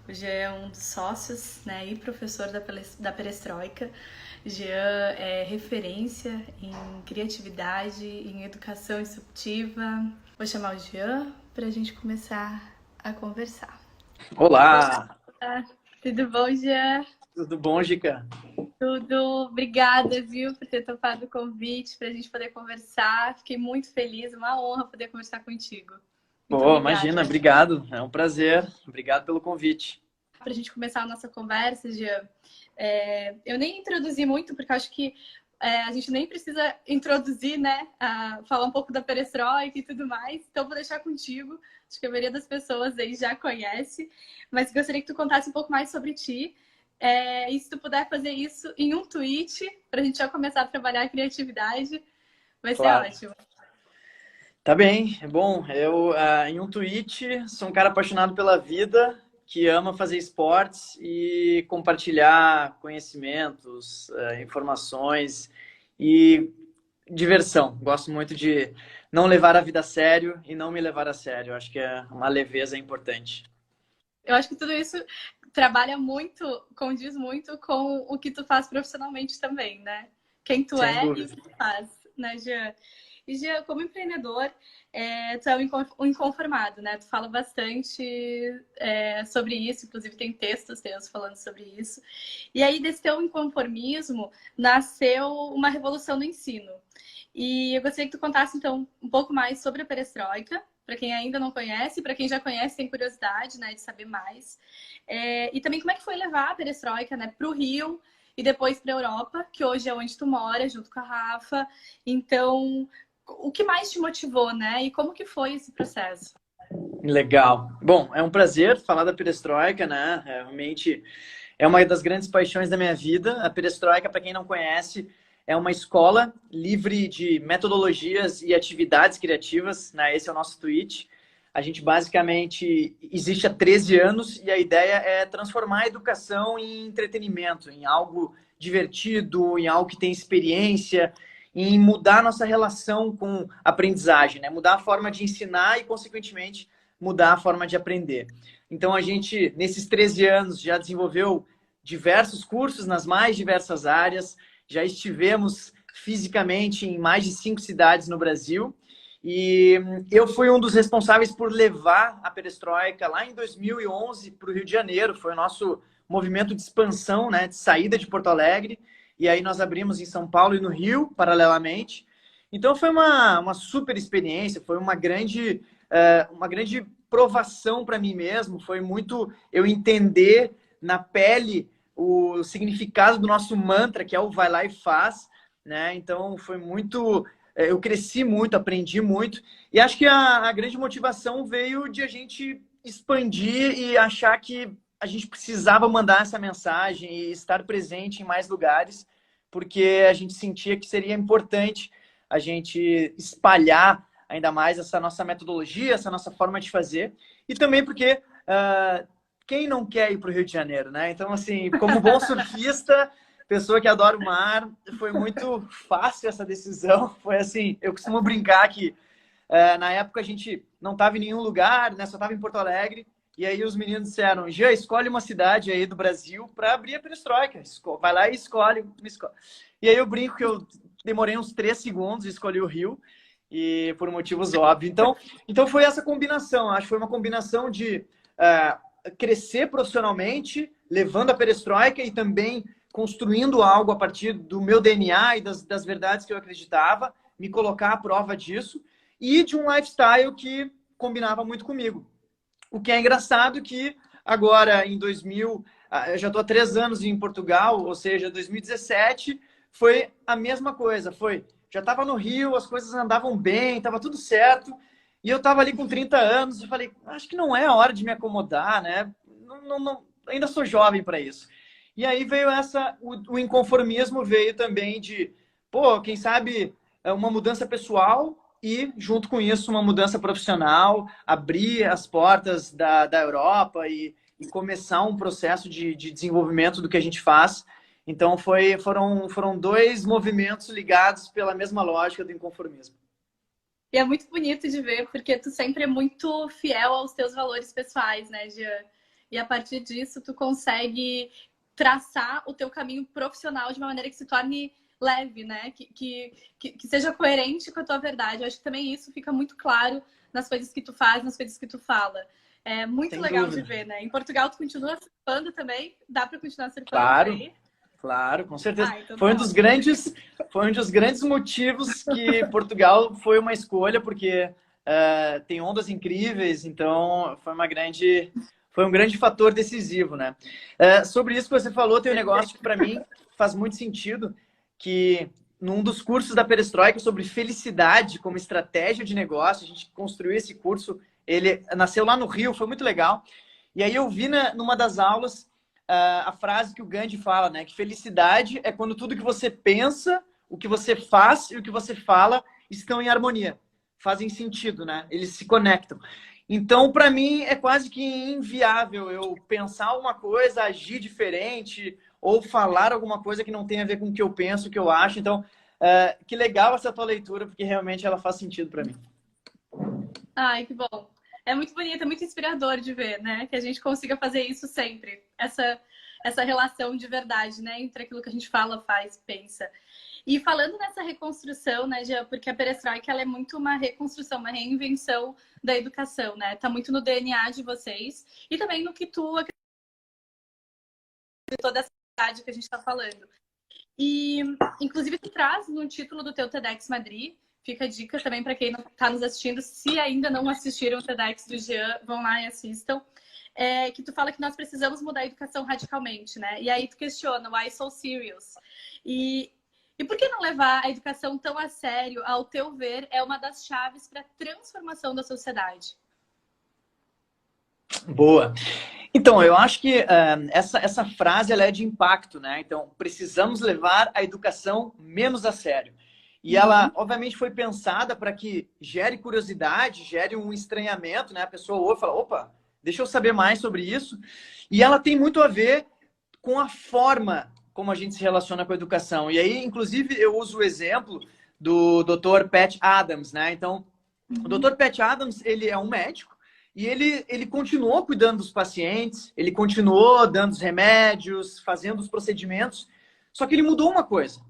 O Jean é um dos sócios, né, e professor da Perestroika. Jean é referência em criatividade, em educação instrutiva. Vou chamar o Jean para a gente começar a conversar. Olá, Olá, tudo bom, Jean? tudo bom, Gica? Tudo. Obrigada, viu, por ter topado o convite para a gente poder conversar. Fiquei muito feliz, uma honra poder conversar contigo. Muito Pô, obrigada. imagina, obrigado, é um prazer, obrigado pelo convite. Para a gente começar a nossa conversa, Jean, eu nem introduzi muito, porque acho que a gente nem precisa introduzir, né? Falar um pouco da perestroika e tudo mais. Então, vou deixar contigo. Acho que a maioria das pessoas aí já conhece. Mas gostaria que tu contasse um pouco mais sobre ti. E se tu puder fazer isso em um tweet, para a gente já começar a trabalhar a criatividade, vai ser Claro. ótimo. Tá bem, bom, eu em um tweet sou um cara apaixonado pela vida, que ama fazer esportes e compartilhar conhecimentos, informações e diversão. Gosto muito de não levar a vida a sério e não me levar a sério. Acho que é uma leveza importante. Eu acho que tudo isso trabalha muito, condiz muito com o que tu faz profissionalmente também, né? Quem tu Sem é e o dúvida. que tu faz, né, Jean? E, Jean, como empreendedor, tu é um inconformado, né? Tu fala bastante sobre isso, inclusive tem textos teus falando sobre isso. E aí, desse teu inconformismo, nasceu uma revolução no ensino. E eu gostaria que tu contasse, então, um pouco mais sobre a perestroika, para quem ainda não conhece, para quem já conhece, tem curiosidade, né, de saber mais. E também como é que foi levar a perestroika, né, para o Rio e depois para a Europa, que hoje é onde tu mora, junto com a Rafa. Então, o que mais te motivou, né? E como que foi esse processo? Legal. Bom, é um prazer falar da perestroika, né? Realmente é uma das grandes paixões da minha vida. A perestroika, para quem não conhece, é uma escola livre de metodologias e atividades criativas, né? Esse é o nosso tweet. A gente basicamente existe há 13 anos e a ideia é transformar a educação em entretenimento, em algo divertido, em algo que tem experiência, em mudar a nossa relação com a aprendizagem, né? Mudar a forma de ensinar e, consequentemente, mudar a forma de aprender. Então, a gente, nesses 13 anos, já desenvolveu diversos cursos nas mais diversas áreas, já estivemos fisicamente em mais de 5 cidades no Brasil, e eu fui um dos responsáveis por levar a perestroika lá em 2011 para o Rio de Janeiro. Foi o nosso movimento de expansão, né, de saída de Porto Alegre, e aí nós abrimos em São Paulo e no Rio, paralelamente. Então foi uma super experiência, foi uma grande provação para mim mesmo, foi muito eu entender na pele o significado do nosso mantra, que é o vai lá e faz, né? Então foi muito, eu cresci muito, aprendi muito, e acho que a grande motivação veio de a gente expandir e achar que a gente precisava mandar essa mensagem e estar presente em mais lugares, porque a gente sentia que seria importante a gente espalhar ainda mais essa nossa metodologia, essa nossa forma de fazer, e também porque quem não quer ir para o Rio de Janeiro, né? Então, assim, como bom surfista, pessoa que adora o mar, foi muito fácil essa decisão. Foi assim, eu costumo brincar que na época a gente não estava em nenhum lugar, né? Só estava em Porto Alegre. E aí os meninos disseram, Jean, escolhe uma cidade aí do Brasil para abrir a perestroika. Vai lá e escolhe uma escola. E aí eu brinco que eu demorei uns 3 segundos e escolhi o Rio, e por motivos óbvios. Então foi essa combinação. Acho que foi uma combinação de crescer profissionalmente, levando a perestroika e também construindo algo a partir do meu DNA e das verdades que eu acreditava, me colocar à prova disso, e de um lifestyle que combinava muito comigo. O que é engraçado que agora, em 2000, eu já estou há 3 anos em Portugal, ou seja, 2017 foi a mesma coisa. Já estava no Rio, as coisas andavam bem, estava tudo certo, e eu estava ali com 30 anos e falei, acho que não é a hora de me acomodar, né? Ainda sou jovem para isso. E aí veio o inconformismo veio também de, pô, quem sabe uma mudança pessoal e, junto com isso, uma mudança profissional, abrir as portas da Europa e começar um processo de desenvolvimento do que a gente faz. Então, foram dois movimentos ligados pela mesma lógica do inconformismo. E é muito bonito de ver, porque tu sempre é muito fiel aos teus valores pessoais, né, Jean? e a partir disso tu consegue traçar o teu caminho profissional de uma maneira que se torne leve, né? Que seja coerente com a tua verdade. Eu acho que também isso fica muito claro nas coisas que tu faz, nas coisas que tu fala. É muito Sem legal de dúvida. ver, né? Em Portugal tu continua surfando também? Dá para continuar surfando por Claro, aí? claro, com certeza. Ah, então Foi top. foi um dos grandes motivos que Portugal foi uma escolha, porque tem ondas incríveis, então foi um grande fator decisivo, né? Sobre isso que você falou, tem um negócio que para mim faz muito sentido, que num dos cursos da Perestroika sobre felicidade como estratégia de negócio, a gente construiu esse curso, ele nasceu lá no Rio, foi muito legal. E aí eu vi numa das aulas a frase que o Gandhi fala, né? Que felicidade é quando tudo que você pensa, o que você faz e o que você fala estão em harmonia, fazem sentido, né? Eles se conectam. Então, para mim, é quase que inviável eu pensar uma coisa, agir diferente ou falar alguma coisa que não tem a ver com o que eu penso, o que eu acho. Então, que legal essa tua leitura, porque realmente ela faz sentido para mim. Ai, que bom. É muito bonito, é muito inspirador de ver, né? Que a gente consiga fazer isso sempre. Essa relação de verdade, né? Entre aquilo que a gente fala, faz, pensa. E falando nessa reconstrução, né, Jean, porque a perestroika ela é muito uma reconstrução, uma reinvenção da educação, né? Tá muito no DNA de vocês e também no que tu acredita toda essa verdade que a gente está falando. E, inclusive, tu traz no título do teu TEDx Madrid, fica a dica também para quem está nos assistindo, se ainda não assistiram o TEDx do Jean, vão lá e assistam, que tu fala que nós precisamos mudar a educação radicalmente, né? E aí tu questiona, why so serious? E por que não levar a educação tão a sério, ao teu ver, é uma das chaves para a transformação da sociedade? Boa. Então, eu acho que essa frase ela é de impacto, né? Então, precisamos levar a educação menos a sério. E ela, obviamente, foi pensada para que gere curiosidade, gere um estranhamento, né? A pessoa ouve e fala, opa, deixa eu saber mais sobre isso. E ela tem muito a ver com a forma como a gente se relaciona com a educação. E aí, inclusive, eu uso o exemplo do Dr. Pat Adams, né? Então, o Dr. Pat Adams, ele é um médico, e ele continuou cuidando dos pacientes, ele continuou dando os remédios, fazendo os procedimentos, só que ele mudou uma coisa.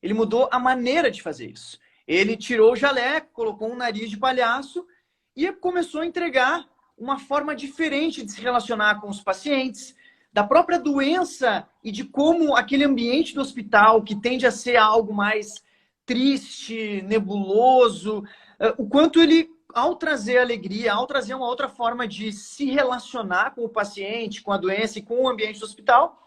Ele mudou a maneira de fazer isso. Ele tirou o jaleco, colocou um nariz de palhaço e começou a entregar uma forma diferente de se relacionar com os pacientes, da própria doença e de como aquele ambiente do hospital, que tende a ser algo mais triste, nebuloso, o quanto ele, ao trazer alegria, ao trazer uma outra forma de se relacionar com o paciente, com a doença e com o ambiente do hospital,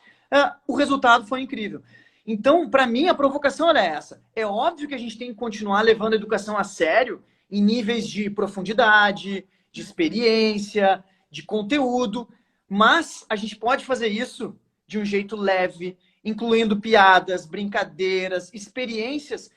o resultado foi incrível. Então, para mim, a provocação é essa. É óbvio que a gente tem que continuar levando a educação a sério em níveis de profundidade, de experiência, de conteúdo, mas a gente pode fazer isso de um jeito leve, incluindo piadas, brincadeiras, experiências,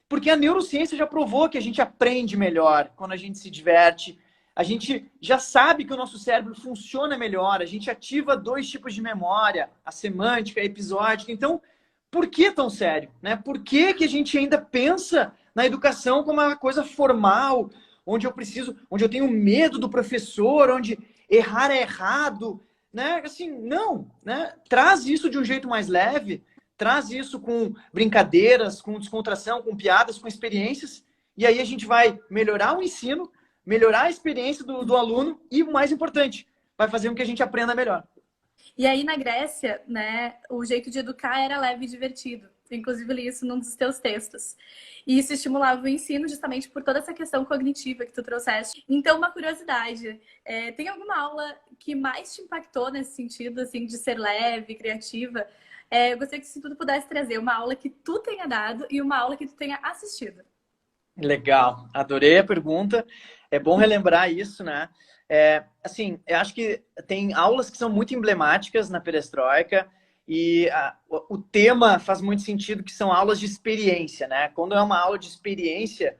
porque a neurociência já provou que a gente aprende melhor quando a gente se diverte. A gente já sabe que o nosso cérebro funciona melhor, a gente ativa 2 tipos de memória, a semântica, a episódica. Então, por que tão sério? Né? Por que a gente ainda pensa na educação como uma coisa formal, onde eu tenho medo do professor, onde errar é errado? Né? Assim, não, né? Traz isso de um jeito mais leve, traz isso com brincadeiras, com descontração, com piadas, com experiências, e aí a gente vai melhorar o ensino, melhorar a experiência do aluno e, o mais importante, vai fazer com que a gente aprenda melhor. E aí, na Grécia, né, o jeito de educar era leve e divertido. Inclusive, li isso num dos teus textos. E isso estimulava o ensino justamente por toda essa questão cognitiva que tu trouxeste. Então, uma curiosidade, tem alguma aula que mais te impactou nesse sentido, assim, de ser leve, criativa? Eu gostaria que se tu pudesse trazer uma aula que tu tenha dado e uma aula que tu tenha assistido. Legal, adorei a pergunta. É bom relembrar isso, né? Assim, eu acho que tem aulas que são muito emblemáticas na perestroika e o tema faz muito sentido, que são aulas de experiência, né? Quando é uma aula de experiência,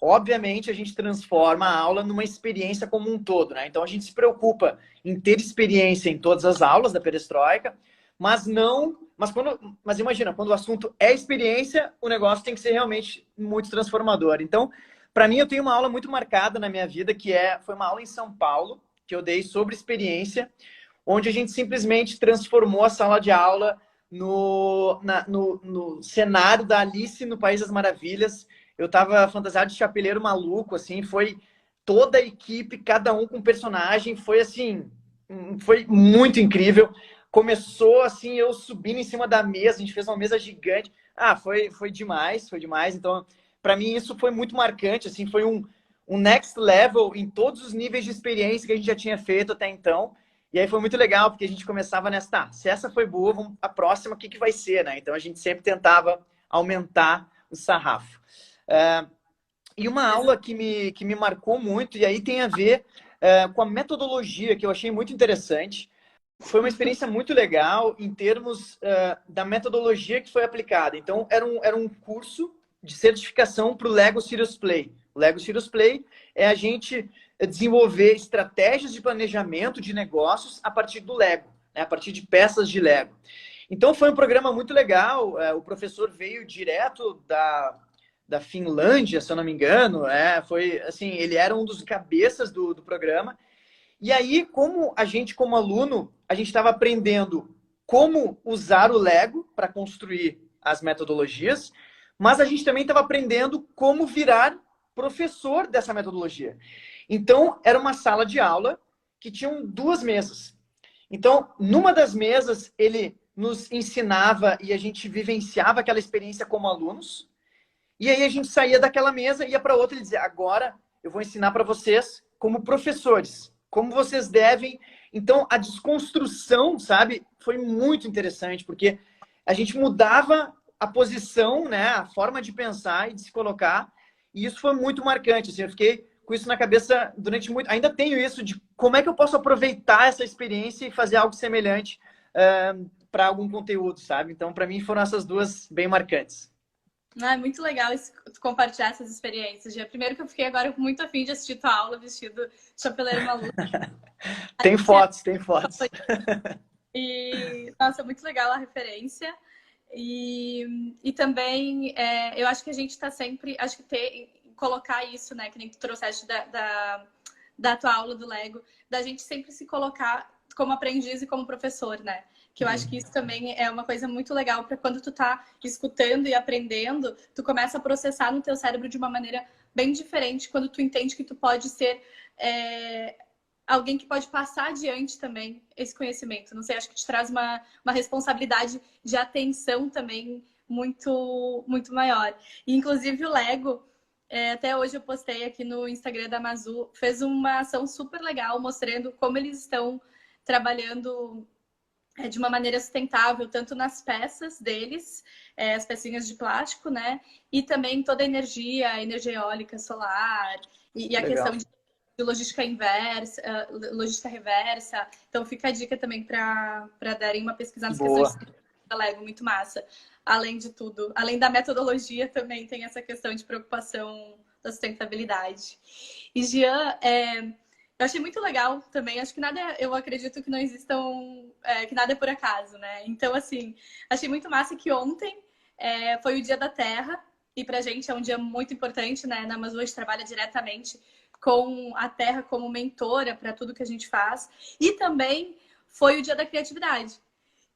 obviamente a gente transforma a aula numa experiência como um todo, né? Então a gente se preocupa em ter experiência em todas as aulas da perestroika, mas não... Mas imagina, quando o assunto é experiência, o negócio tem que ser realmente muito transformador. Então, para mim, eu tenho uma aula muito marcada na minha vida, foi uma aula em São Paulo, que eu dei sobre experiência, onde a gente simplesmente transformou a sala de aula no cenário da Alice no País das Maravilhas. Eu estava fantasiado de chapeleiro maluco, assim, foi toda a equipe, cada um com personagem, foi assim, foi muito incrível. Começou assim, eu subindo em cima da mesa, a gente fez uma mesa gigante. Ah, foi demais, foi demais. Então, para mim, isso foi muito marcante, assim, foi um next level em todos os níveis de experiência que a gente já tinha feito até então. E aí foi muito legal, porque a gente começava nessa, tá, se essa foi boa, a próxima, o que, que vai ser, né? Então a gente sempre tentava aumentar o sarrafo. E uma aula que me marcou muito, e aí tem a ver com a metodologia, que eu achei muito interessante. Foi uma experiência muito legal em termos da metodologia que foi aplicada. Então, era um curso de certificação para o Lego Serious Play. O Lego Serious Play é a gente desenvolver estratégias de planejamento de negócios a partir do Lego, né? A partir de peças de Lego. Então, foi um programa muito legal. O professor veio direto da Finlândia, se eu não me engano. Foi assim, ele era um dos cabeças do programa. E aí, como a gente, como aluno, a gente estava aprendendo como usar o Lego para construir as metodologias, mas a gente também estava aprendendo como virar professor dessa metodologia. Então, era uma sala de aula que tinham duas mesas. Então, numa das mesas, ele nos ensinava e a gente vivenciava aquela experiência como alunos. E aí a gente saía daquela mesa e ia para outra e dizia, agora eu vou ensinar para vocês como professores, como vocês devem. Então, a desconstrução, sabe, foi muito interessante, porque a gente mudava a posição, né, a forma de pensar e de se colocar, e isso foi muito marcante. Assim, eu fiquei com isso na cabeça durante muito... Ainda tenho isso de como é que eu posso aproveitar essa experiência e fazer algo semelhante para algum conteúdo, sabe? Então, para mim, foram essas duas bem marcantes. Ah, é muito legal compartilhar essas experiências. Primeiro que eu fiquei agora muito afim de assistir tua aula vestido de chapeleiro maluco. Tem fotos, tem fotos. E, nossa, muito legal a referência. E também, eu acho que a gente está sempre... Acho que colocar isso, né? Que nem tu trouxeste da tua aula do Lego. Da gente sempre se colocar como aprendiz e como professor, né? Que eu acho que isso também é uma coisa muito legal para quando tu tá escutando e aprendendo, tu começa a processar no teu cérebro de uma maneira bem diferente quando tu entende que tu pode ser alguém que pode passar adiante também esse conhecimento. Não sei, acho que te traz uma responsabilidade de atenção também muito, muito maior. E, inclusive, o Lego, até hoje eu postei aqui no Instagram da Mazu, fez uma ação super legal mostrando como eles estão trabalhando de uma maneira sustentável, tanto nas peças deles, as pecinhas de plástico, né? E também toda a energia eólica, solar, e a questão de logística inversa, logística reversa. Então fica a dica também para darem uma pesquisa nas questões da Lego, muito massa. Além de tudo, além da metodologia, também tem essa questão de preocupação da sustentabilidade. E Jean, eu achei muito legal também. Acho que eu acredito que não existam, que nada é por acaso, né? Então, assim, achei muito massa que ontem foi o Dia da Terra, e pra gente é um dia muito importante, né? Na Amazônia a gente trabalha diretamente com a Terra como mentora para tudo que a gente faz. E também foi o Dia da Criatividade.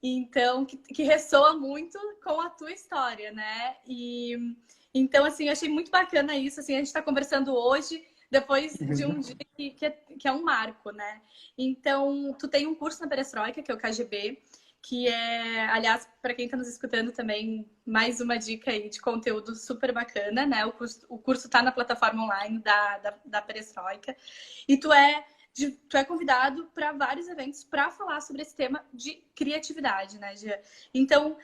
Então, que ressoa muito com a tua história, né? E então, assim, eu achei muito bacana isso. Assim, a gente está conversando hoje, depois de um dia que é um marco, né? Então, tu tem um curso na Perestroika, que é o KGB, que aliás, para quem está nos escutando também, mais uma dica aí de conteúdo super bacana, né? O curso está na plataforma online da Perestroika. E tu é convidado para vários eventos para falar sobre esse tema de criatividade, né, Gia? Então,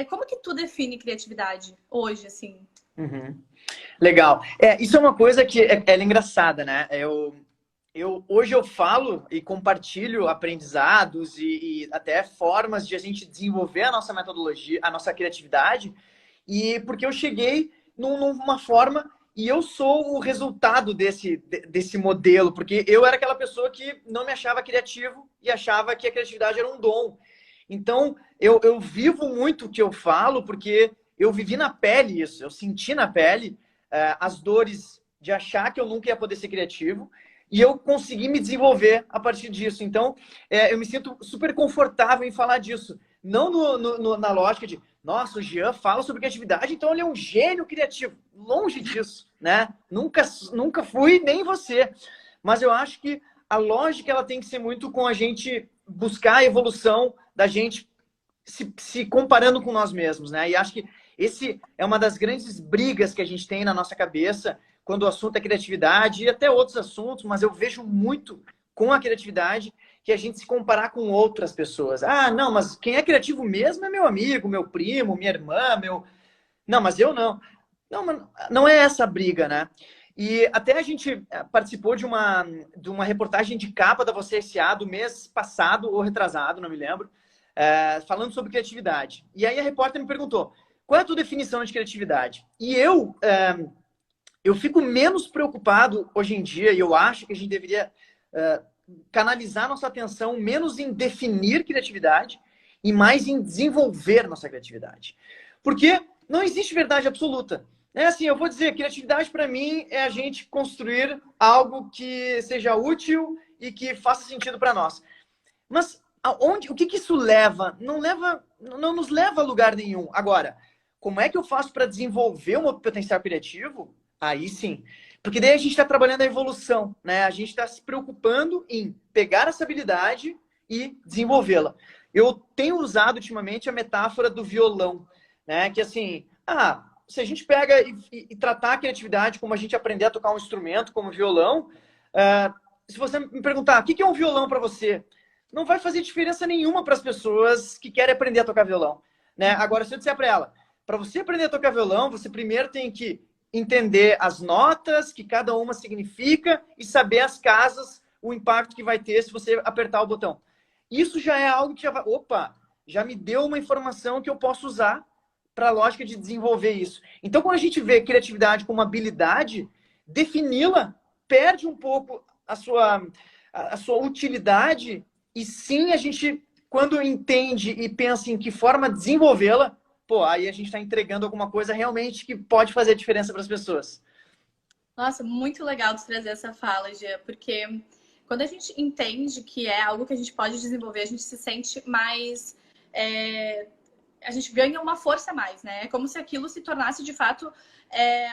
como que tu define criatividade hoje, assim? Legal. Isso é uma coisa que é engraçada, né? Hoje eu falo e compartilho aprendizados e até formas de a gente desenvolver a nossa metodologia, a nossa criatividade, e porque eu cheguei numa forma e eu sou o resultado desse modelo, porque eu era aquela pessoa que não me achava criativo e achava que a criatividade era um dom. Então, eu vivo muito o que eu falo, porque eu vivi na pele isso, eu senti na pele as dores de achar que eu nunca ia poder ser criativo. e eu consegui me desenvolver a partir disso. Então, eu me sinto super confortável em falar disso. Não na lógica de, nossa, o Jean fala sobre criatividade, então ele é um gênio criativo. Longe disso, né? Nunca fui, nem você. Mas eu acho que a lógica ela tem que ser muito com a gente buscar a evolução da gente se comparando com nós mesmos, né? E acho que esse é uma das grandes brigas que a gente tem na nossa cabeça quando o assunto é criatividade e até outros assuntos, mas eu vejo muito com a criatividade que a gente se comparar com outras pessoas. Ah, não, mas quem é criativo mesmo é meu amigo, meu primo, minha irmã, meu... Não, mas eu não. Não, não é essa a briga, né? E até a gente participou de uma reportagem de capa da Você S.A. do mês passado ou retrasado, não me lembro, falando sobre criatividade. E aí a repórter me perguntou, qual é a tua definição de criatividade? E eu fico menos preocupado hoje em dia, e eu acho que a gente deveria canalizar nossa atenção menos em definir criatividade e mais em desenvolver nossa criatividade. Porque não existe verdade absoluta. É assim, eu vou dizer, criatividade para mim é a gente construir algo que seja útil e que faça sentido para nós. Mas o que isso leva? Não nos leva a lugar nenhum. Agora, como é que eu faço para desenvolver o meu potencial criativo? Aí sim. Porque daí a gente está trabalhando a evolução, né? A gente está se preocupando em pegar essa habilidade e desenvolvê-la. Eu tenho usado ultimamente a metáfora do violão, né? Que assim, se a gente pega e tratar a criatividade como a gente aprender a tocar um instrumento como violão, se você me perguntar, o que é um violão para você? Não vai fazer diferença nenhuma para as pessoas que querem aprender a tocar violão, né? Agora, se eu disser para ela, para você aprender a tocar violão, você primeiro tem que entender as notas que cada uma significa e saber as casas, o impacto que vai ter se você apertar o botão. Isso já é algo que já me deu uma informação que eu posso usar para a lógica de desenvolver isso. Então, quando a gente vê criatividade como habilidade, defini-la perde um pouco a sua utilidade e sim a gente, quando entende e pensa em que forma desenvolvê-la, aí a gente está entregando alguma coisa realmente que pode fazer diferença para as pessoas. Nossa, muito legal de trazer essa fala, Gia, porque quando a gente entende que é algo que a gente pode desenvolver, a gente se sente mais... a gente ganha uma força a mais, né? É como se aquilo se tornasse, de fato,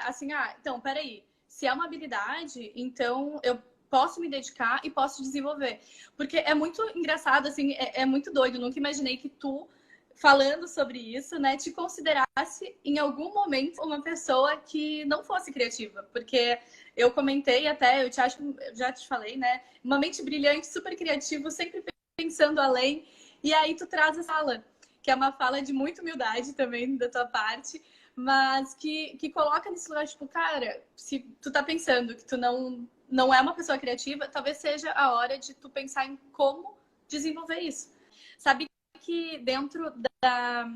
assim, então, peraí, se é uma habilidade, então eu posso me dedicar e posso desenvolver. Porque é muito engraçado, assim, é muito doido. Eu nunca imaginei que tu, falando sobre isso, né, te considerasse em algum momento uma pessoa que não fosse criativa. Porque eu comentei até, eu já te falei, né? Uma mente brilhante, super criativa, sempre pensando além. E aí tu traz essa fala, que é uma fala de muita humildade também da tua parte, mas que coloca nesse lugar, tipo, cara, se tu tá pensando que tu não é uma pessoa criativa, talvez seja a hora de tu pensar em como desenvolver isso. Sabe que dentro da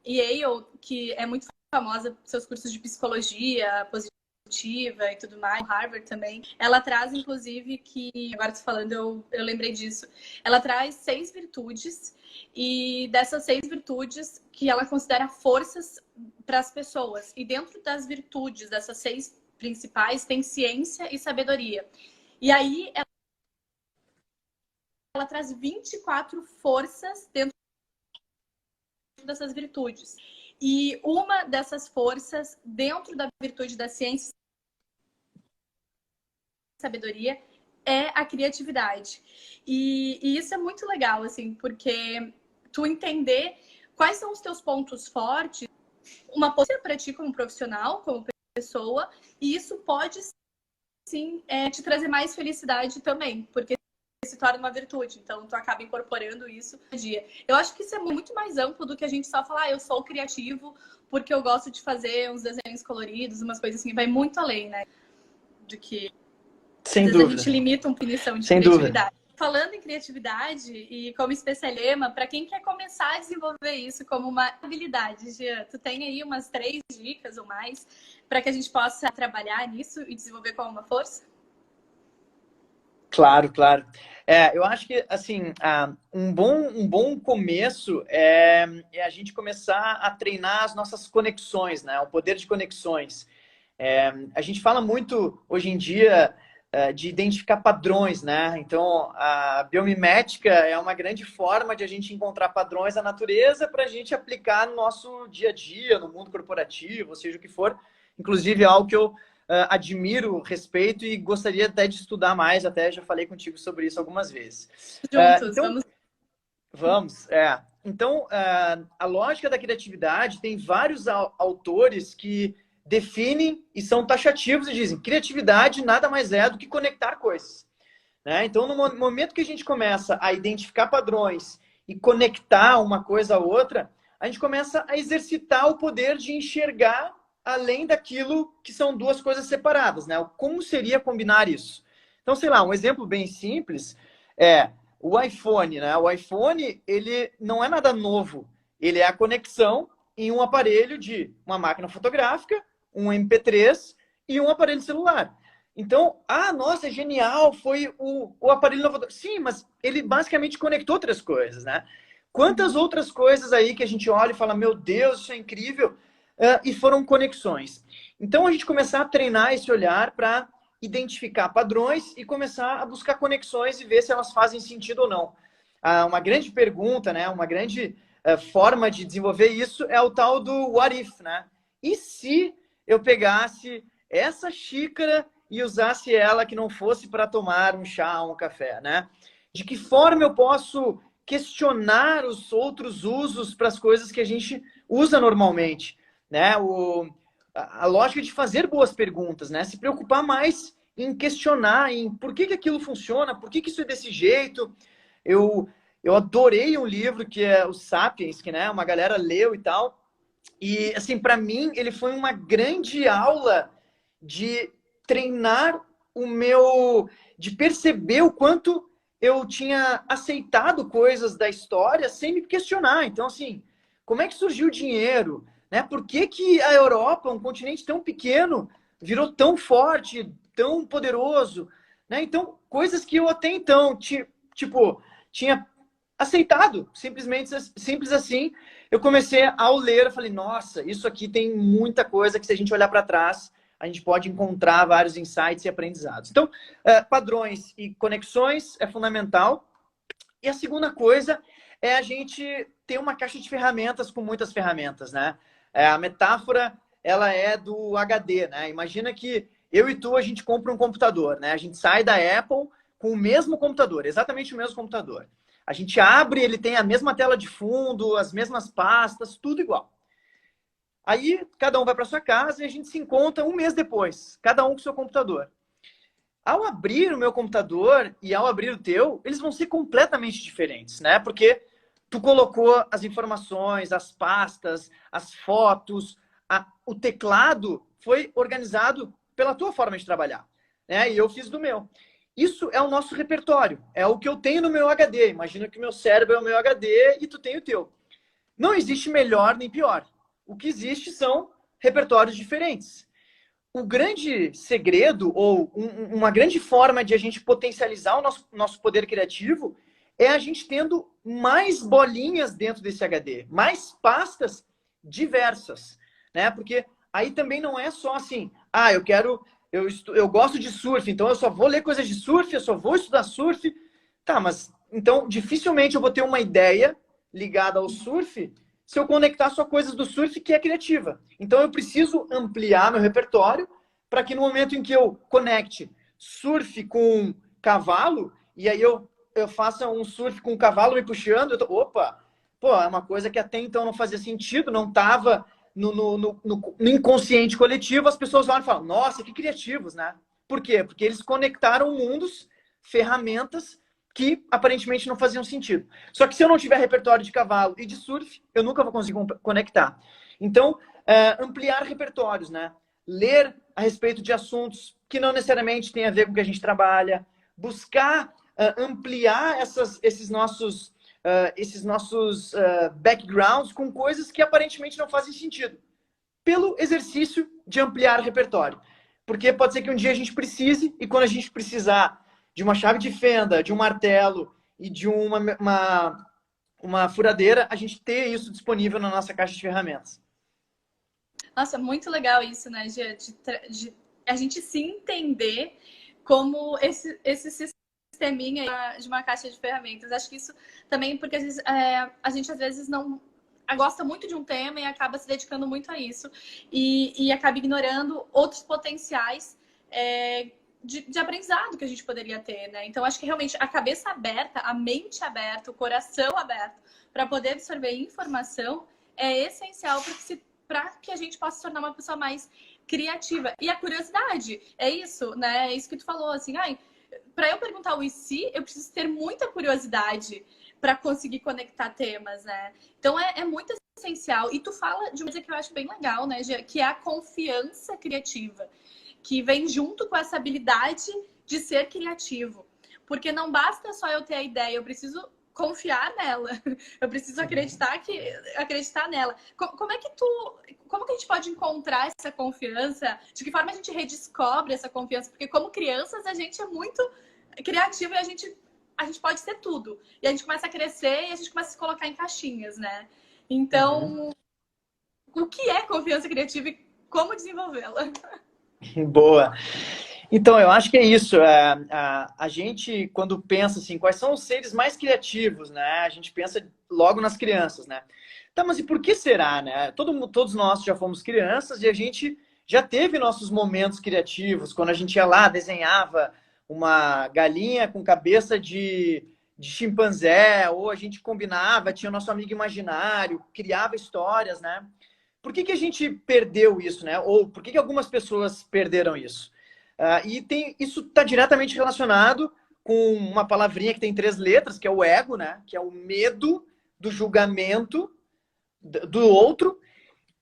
Yale, que é muito famosa por seus cursos de psicologia positiva e tudo mais, Harvard também, ela traz, inclusive, que, agora tô falando, eu lembrei disso, ela traz 6 virtudes, e dessas 6 virtudes que ela considera forças para as pessoas. E dentro das virtudes, dessas 6 principais, tem ciência e sabedoria. E aí ela traz 24 forças dentro dessas virtudes. E uma dessas forças, dentro da virtude da ciência e sabedoria, é a criatividade. E isso é muito legal, assim, porque tu entender quais são os teus pontos fortes, uma posição para ti como profissional, como pessoa, e isso pode, sim, te trazer mais felicidade também, porque se torna uma virtude, então tu acaba incorporando isso no dia. Eu acho que isso é muito mais amplo do que a gente só falar, eu sou criativo porque eu gosto de fazer uns desenhos coloridos, umas coisas assim, vai muito além, né? Do que Sem às vezes dúvida. a gente limita uma punição de Sem criatividade. Dúvida. Falando em criatividade e como especialema, para quem quer começar a desenvolver isso como uma habilidade, Gia, tu tem aí umas 3 dicas ou mais para que a gente possa trabalhar nisso e desenvolver como uma força? Claro, claro. Eu acho que, assim, um bom começo é a gente começar a treinar as nossas conexões, né? O poder de conexões. A gente fala muito, hoje em dia, de identificar padrões, né? Então, a biomimética é uma grande forma de a gente encontrar padrões na natureza para a gente aplicar no nosso dia a dia, no mundo corporativo, ou seja o que for. Inclusive, é algo que eu admiro, respeito e gostaria até de estudar mais, até já falei contigo sobre isso algumas vezes. Juntos, Então, vamos. vamos. Então, a lógica da criatividade tem vários autores que definem e são taxativos e dizem criatividade nada mais é do que conectar coisas. Né? Então, no momento que a gente começa a identificar padrões e conectar uma coisa a outra, a gente começa a exercitar o poder de enxergar além daquilo que são duas coisas separadas. Né? Como seria combinar isso? Então, sei lá, um exemplo bem simples é o iPhone, né? O iPhone, ele não é nada novo. Ele é a conexão em um aparelho de uma máquina fotográfica, um MP3 e um aparelho celular. Então, nossa, é genial, foi o aparelho inovador. Sim, mas ele basicamente conectou outras coisas, né? Quantas outras coisas aí que a gente olha e fala, meu Deus, isso é incrível, e foram conexões. Então, a gente começar a treinar esse olhar para identificar padrões e começar a buscar conexões e ver se elas fazem sentido ou não. Uma grande pergunta, né? Uma grande forma de desenvolver isso é o tal do what if, né? E se eu pegasse essa xícara e usasse ela que não fosse para tomar um chá ou um café, né? De que forma eu posso questionar os outros usos para as coisas que a gente usa normalmente, né? A lógica de fazer boas perguntas, né? Se preocupar mais em questionar, em por que aquilo funciona, por que isso é desse jeito. Eu adorei um livro que é o Sapiens, que, né, uma galera leu e tal. E, assim, para mim, ele foi uma grande aula de treinar de perceber o quanto eu tinha aceitado coisas da história sem me questionar. Então, assim, como é que surgiu o dinheiro? Né? Por que que a Europa, um continente tão pequeno, virou tão forte, tão poderoso? Né? Então, coisas que eu até então, tipo, tinha aceitado, simplesmente simples assim. Eu comecei ao ler, eu falei, nossa, isso aqui tem muita coisa que se a gente olhar para trás, a gente pode encontrar vários insights e aprendizados. Então, padrões e conexões é fundamental. E a segunda coisa é a gente ter uma caixa de ferramentas com muitas ferramentas, né? A metáfora, ela é do HD, né? Imagina que eu e tu, a gente compra um computador, né? A gente sai da Apple com o mesmo computador, exatamente o mesmo computador. A gente abre, ele tem a mesma tela de fundo, as mesmas pastas, tudo igual. Aí, cada um vai para sua casa e a gente se encontra um mês depois, cada um com o seu computador. Ao abrir o meu computador e ao abrir o teu, eles vão ser completamente diferentes, né? Porque tu colocou as informações, as pastas, as fotos, o teclado foi organizado pela tua forma de trabalhar, né? E eu fiz do meu. Isso é o nosso repertório, é o que eu tenho no meu HD. Imagina que o meu cérebro é o meu HD e tu tem o teu. Não existe melhor nem pior. O que existe são repertórios diferentes. O grande segredo, ou uma grande forma de a gente potencializar o nosso poder criativo, é a gente tendo mais bolinhas dentro desse HD, mais pastas diversas, né? Porque aí também não é só assim, eu gosto de surf, então eu só vou ler coisas de surf, eu só vou estudar surf. Tá, mas então dificilmente eu vou ter uma ideia ligada ao surf se eu conectar só coisas do surf que é criativa. Então eu preciso ampliar meu repertório para que no momento em que eu conecte surf com cavalo, e aí eu faça um surf com o cavalo me puxando, opa, pô, é uma coisa que até então não fazia sentido, não estava no inconsciente coletivo, as pessoas olham e falam, nossa, que criativos, né? Por quê? Porque eles conectaram mundos, ferramentas que aparentemente não faziam sentido. Só que se eu não tiver repertório de cavalo e de surf, eu nunca vou conseguir conectar. Então, ampliar repertórios, né? Ler a respeito de assuntos que não necessariamente têm a ver com o que a gente trabalha, buscar ampliar esses nossos backgrounds com coisas que aparentemente não fazem sentido, pelo exercício de ampliar o repertório. Porque pode ser que um dia a gente precise, e quando a gente precisar de uma chave de fenda, de um martelo e de uma furadeira, a gente ter isso disponível na nossa caixa de ferramentas. Nossa, muito legal isso, né, de a gente se entender como esse sisteminha de uma caixa de ferramentas. Acho que isso também, porque a gente às vezes não gosta muito de um tema e acaba se dedicando muito a isso e acaba ignorando outros potenciais de aprendizado que a gente poderia ter, né? Então, acho que realmente a cabeça aberta, a mente aberta, o coração aberto para poder absorver informação é essencial para que a gente possa se tornar uma pessoa mais criativa. E a curiosidade, é isso, né? É isso que tu falou, assim, para eu perguntar o e se, eu preciso ter muita curiosidade para conseguir conectar temas, né? Então, é muito essencial. E tu fala de uma coisa que eu acho bem legal, né, que é a confiança criativa, que vem junto com essa habilidade de ser criativo. Porque não basta só eu ter a ideia, eu preciso confiar nela. Eu preciso acreditar nela. Como que a gente pode encontrar essa confiança? De que forma a gente redescobre essa confiança? Porque como crianças a gente é muito criativo e a gente pode ser tudo. E a gente começa a crescer e a gente começa a se colocar em caixinhas, né? Então, o que é confiança criativa e como desenvolvê-la? Boa. Então, eu acho que é isso. A gente, quando pensa assim, quais são os seres mais criativos, né? A gente pensa logo nas crianças, né? Tá, mas e por que será, né? Todos nós já fomos crianças e a gente já teve nossos momentos criativos, quando a gente ia lá, desenhava uma galinha com cabeça de chimpanzé, ou a gente combinava, tinha o nosso amigo imaginário, criava histórias, né? Por que a gente perdeu isso, né? Ou por que algumas pessoas perderam isso? Isso está diretamente relacionado com uma palavrinha que tem 3 letras, que é o ego, né? Que é o medo do julgamento do outro,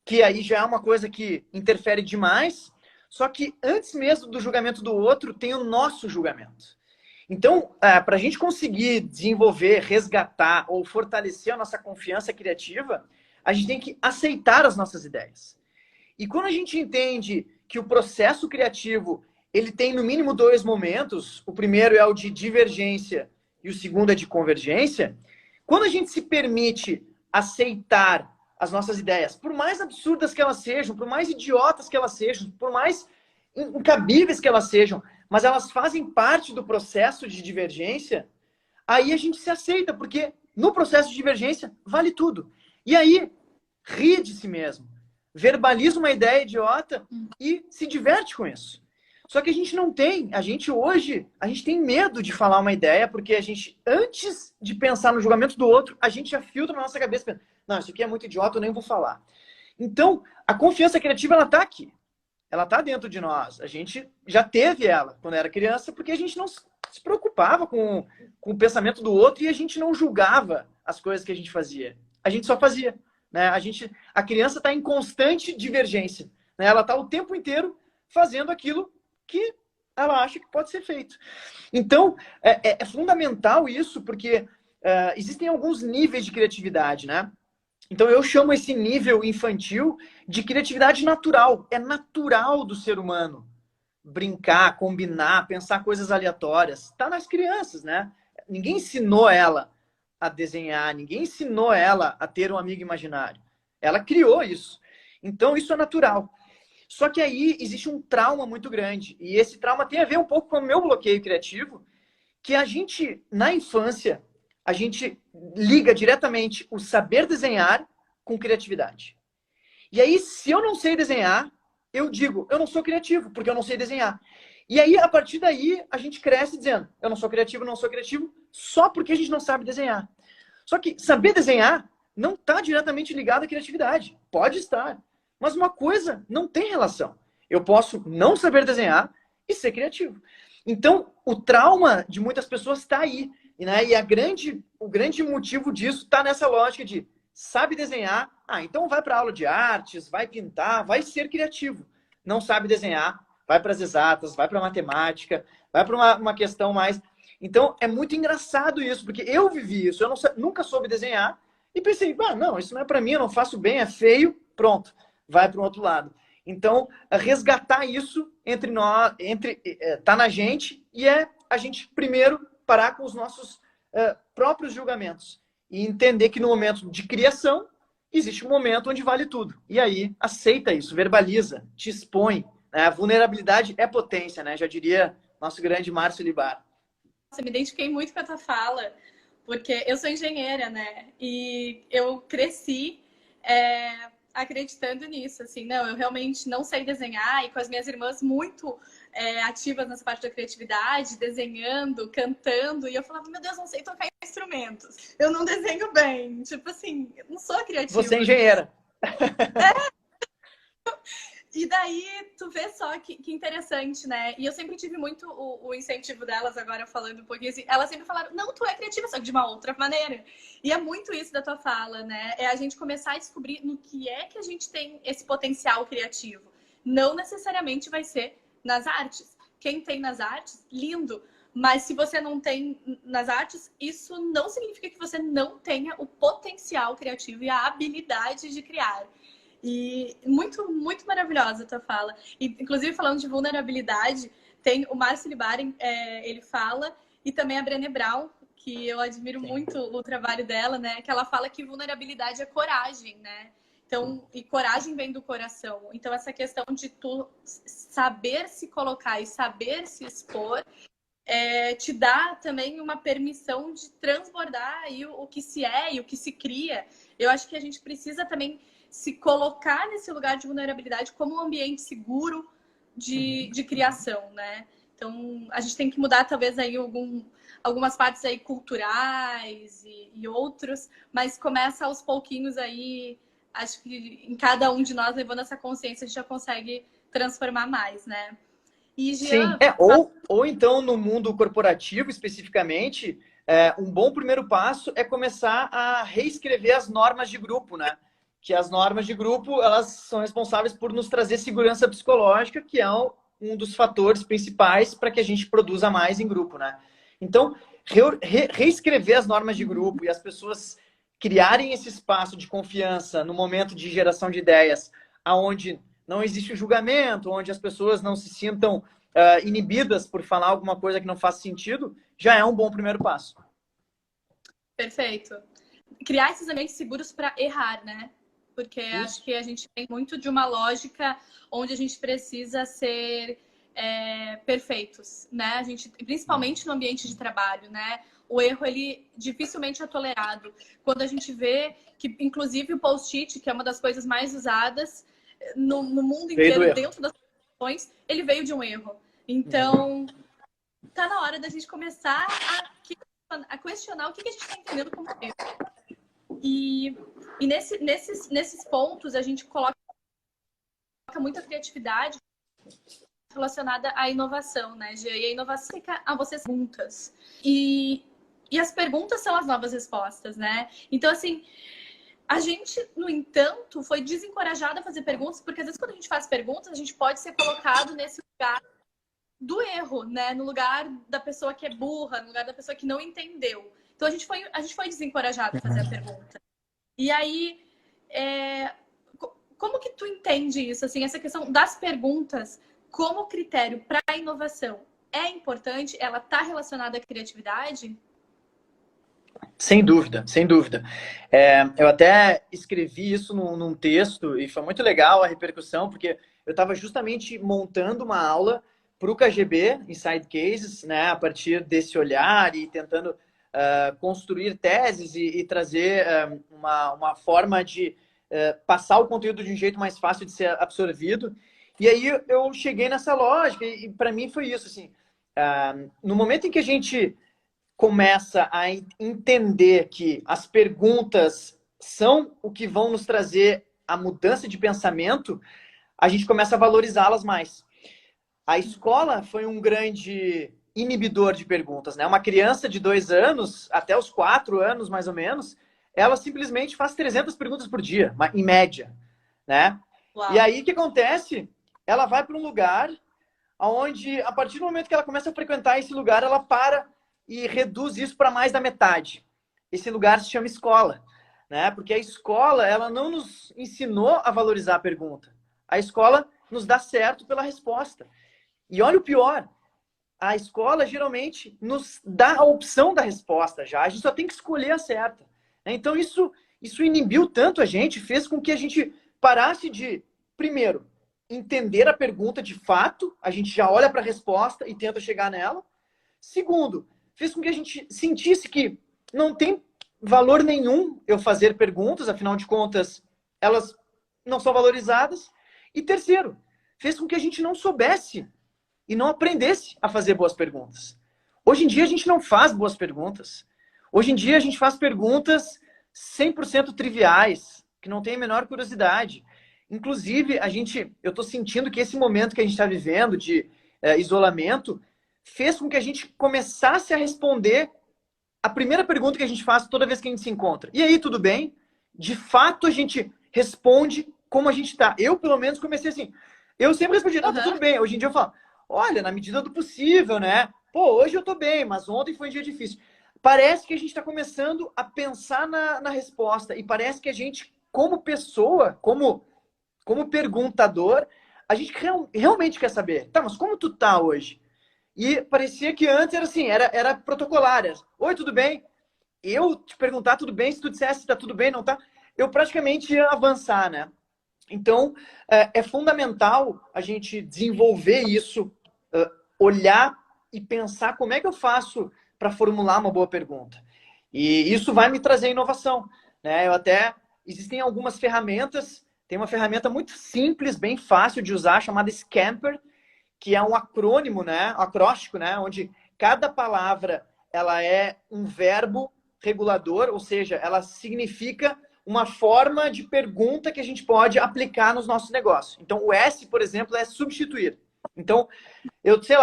que aí já é uma coisa que interfere demais. Só que antes mesmo do julgamento do outro, tem o nosso julgamento. Então, para a gente conseguir desenvolver, resgatar ou fortalecer a nossa confiança criativa, a gente tem que aceitar as nossas ideias. E quando a gente entende que o processo criativo ele tem no mínimo 2 momentos, o primeiro é o de divergência e o segundo é de convergência, quando a gente se permite aceitar as nossas ideias, por mais absurdas que elas sejam, por mais idiotas que elas sejam, por mais incabíveis que elas sejam, mas elas fazem parte do processo de divergência, aí a gente se aceita, porque no processo de divergência vale tudo. E aí, ri de si mesmo, verbaliza uma ideia idiota e se diverte com isso. Só que a gente não tem, a gente tem medo de falar uma ideia, porque a gente, antes de pensar no julgamento do outro, a gente já filtra na nossa cabeça, pensando, não, isso aqui é muito idiota, eu nem vou falar. Então, a confiança criativa, ela está aqui. Ela está dentro de nós. A gente já teve ela quando era criança, porque a gente não se preocupava com o pensamento do outro e a gente não julgava as coisas que a gente fazia. A gente só fazia. Né? A criança está em constante divergência. Né? Ela está o tempo inteiro fazendo aquilo que ela acha que pode ser feito. Então, é fundamental isso, porque existem alguns níveis de criatividade, né? Então, eu chamo esse nível infantil de criatividade natural. É natural do ser humano brincar, combinar, pensar coisas aleatórias. Está nas crianças, né? Ninguém ensinou ela a desenhar, ninguém ensinou ela a ter um amigo imaginário. Ela criou isso. Então, isso é natural. Só que aí existe um trauma muito grande. E esse trauma tem a ver um pouco com o meu bloqueio criativo, que a gente, na infância, a gente liga diretamente o saber desenhar com criatividade. E aí, se eu não sei desenhar, eu digo, eu não sou criativo, porque eu não sei desenhar. E aí, a partir daí, a gente cresce dizendo, eu não sou criativo, só porque a gente não sabe desenhar. Só que saber desenhar não está diretamente ligado à criatividade. Pode estar. Mas uma coisa não tem relação. Eu posso não saber desenhar e ser criativo. Então, o trauma de muitas pessoas está aí. Né? E o grande motivo disso está nessa lógica de sabe desenhar, então vai para aula de artes, vai pintar, vai ser criativo. Não sabe desenhar, vai para as exatas, vai para a matemática, vai para uma questão mais... Então, é muito engraçado isso, porque eu vivi isso, eu nunca soube desenhar e pensei, não, isso não é para mim, eu não faço bem, é feio, pronto, vai para o outro lado. Então, resgatar isso entre nós, tá na gente e é a gente primeiro parar com os nossos próprios julgamentos e entender que no momento de criação existe um momento onde vale tudo. E aí, aceita isso, verbaliza, te expõe. Né? A vulnerabilidade é potência, né? Já diria nosso grande Márcio Libar. Nossa, me identifiquei muito com a tua fala, porque eu sou engenheira, né? E eu cresci acreditando nisso, assim, não, eu realmente não sei desenhar, e com as minhas irmãs muito ativas nessa parte da criatividade, desenhando, cantando, e eu falava, meu Deus, não sei tocar instrumentos, eu não desenho bem, tipo assim, eu não sou criativa. Você é engenheira. E daí, tu vê só que interessante, né? E eu sempre tive muito o incentivo delas, agora falando um pouquinho assim. Elas sempre falaram, não, tu é criativa, só que de uma outra maneira. E é muito isso da tua fala, né? É a gente começar a descobrir no que é que a gente tem esse potencial criativo. Não necessariamente vai ser nas artes. Quem tem nas artes, lindo. Mas se você não tem nas artes, isso não significa que você não tenha o potencial criativo e a habilidade de criar. E muito, muito maravilhosa a tua fala. E, inclusive, falando de vulnerabilidade, tem o Márcio Libarin, ele fala, e também a Brené Brown, que eu admiro muito o trabalho dela, né? Que ela fala que vulnerabilidade é coragem, né? Então, e coragem vem do coração. Então, essa questão de tu saber se colocar e saber se expor te dá também uma permissão de transbordar aí o que se é e o que se cria. Eu acho que a gente precisa também se colocar nesse lugar de vulnerabilidade como um ambiente seguro de criação, né? Então, a gente tem que mudar talvez aí algumas partes aí culturais e outros, mas começa aos pouquinhos aí, acho que em cada um de nós levando essa consciência, a gente já consegue transformar mais, né? E Sim, Jean, ou então no mundo corporativo especificamente, um bom primeiro passo é começar a reescrever as normas de grupo, né? Que as normas de grupo, elas são responsáveis por nos trazer segurança psicológica, que é um dos fatores principais para que a gente produza mais em grupo, né? Então, reescrever as normas de grupo e as pessoas criarem esse espaço de confiança no momento de geração de ideias, aonde não existe o julgamento, onde as pessoas não se sintam inibidas por falar alguma coisa que não faz sentido, já é um bom primeiro passo. Perfeito. Criar esses ambientes seguros para errar, né? Porque acho que a gente tem muito de uma lógica onde a gente precisa ser perfeitos, né? A gente, principalmente no ambiente de trabalho, né? O erro, ele dificilmente é tolerado. Quando a gente vê que, inclusive, o post-it, que é uma das coisas mais usadas no mundo inteiro, dentro das situações, ele veio de um erro. Então, tá na hora da gente começar a questionar o que a gente está entendendo como erro. E nesses pontos, a gente coloca muita criatividade relacionada à inovação, né, Gia? E a inovação fica a vocês perguntas. E as perguntas são as novas respostas, né? Então, assim, a gente, no entanto, foi desencorajada a fazer perguntas, porque às vezes quando a gente faz perguntas, a gente pode ser colocado nesse lugar do erro, né? No lugar da pessoa que é burra, no lugar da pessoa que não entendeu. Então, a gente foi desencorajado a fazer a pergunta. E aí, como que tu entende isso? Assim, essa questão das perguntas como critério para a inovação é importante? Ela está relacionada à criatividade? Sem dúvida, sem dúvida. Eu até escrevi isso num texto e foi muito legal a repercussão, porque eu estava justamente montando uma aula para o KGB, Inside Cases, né, a partir desse olhar e tentando construir teses e trazer uma forma de passar o conteúdo de um jeito mais fácil de ser absorvido. E aí eu cheguei nessa lógica e para mim foi isso, assim, no momento em que a gente começa a entender que as perguntas são o que vão nos trazer a mudança de pensamento, a gente começa a valorizá-las mais. A escola foi um grande inibidor de perguntas, né? Uma criança de 2 anos, até os 4 anos, mais ou menos, ela simplesmente faz 300 perguntas por dia, em média, né? Uau. E aí, o que acontece? Ela vai para um lugar onde, a partir do momento que ela começa a frequentar esse lugar, ela para e reduz isso para mais da metade. Esse lugar se chama escola, né? Porque a escola, ela não nos ensinou a valorizar a pergunta. A escola nos dá certo pela resposta. E olha o pior, a escola geralmente nos dá a opção da resposta já. A gente só tem que escolher a certa. Então isso inibiu tanto a gente, fez com que a gente parasse de, primeiro, entender a pergunta de fato, a gente já olha para a resposta e tenta chegar nela. Segundo, fez com que a gente sentisse que não tem valor nenhum eu fazer perguntas, afinal de contas, elas não são valorizadas. E terceiro, fez com que a gente não soubesse e não aprendesse a fazer boas perguntas. Hoje em dia a gente não faz boas perguntas. Hoje em dia a gente faz perguntas 100% triviais, que não tem a menor curiosidade. Inclusive, eu estou sentindo que esse momento que a gente está vivendo de isolamento fez com que a gente começasse a responder a primeira pergunta que a gente faz toda vez que a gente se encontra. E aí, tudo bem? De fato, a gente responde como a gente está. Eu, pelo menos, comecei assim. Eu sempre respondi, não, tá tudo bem. Hoje em dia eu falo, olha, na medida do possível, né? Pô, hoje eu tô bem, mas ontem foi um dia difícil. Parece que a gente está começando a pensar na resposta. E parece que a gente, como pessoa, como perguntador, a gente realmente quer saber. Tá, mas como tu tá hoje? E parecia que antes era assim, era protocolar. Oi, tudo bem? Eu te perguntar tudo bem, se tu dissesse se tá tudo bem, não tá, eu praticamente ia avançar, né? Então, é fundamental a gente desenvolver isso, olhar e pensar como é que eu faço para formular uma boa pergunta. E isso vai me trazer inovação, né? Existem algumas ferramentas, tem uma ferramenta muito simples, bem fácil de usar, chamada Scamper, que é um acrônimo, né? Acróstico, né? Onde cada palavra ela é um verbo regulador, ou seja, ela significa uma forma de pergunta que a gente pode aplicar nos nossos negócios. Então, o S, por exemplo, é substituir. Então, eu tenho,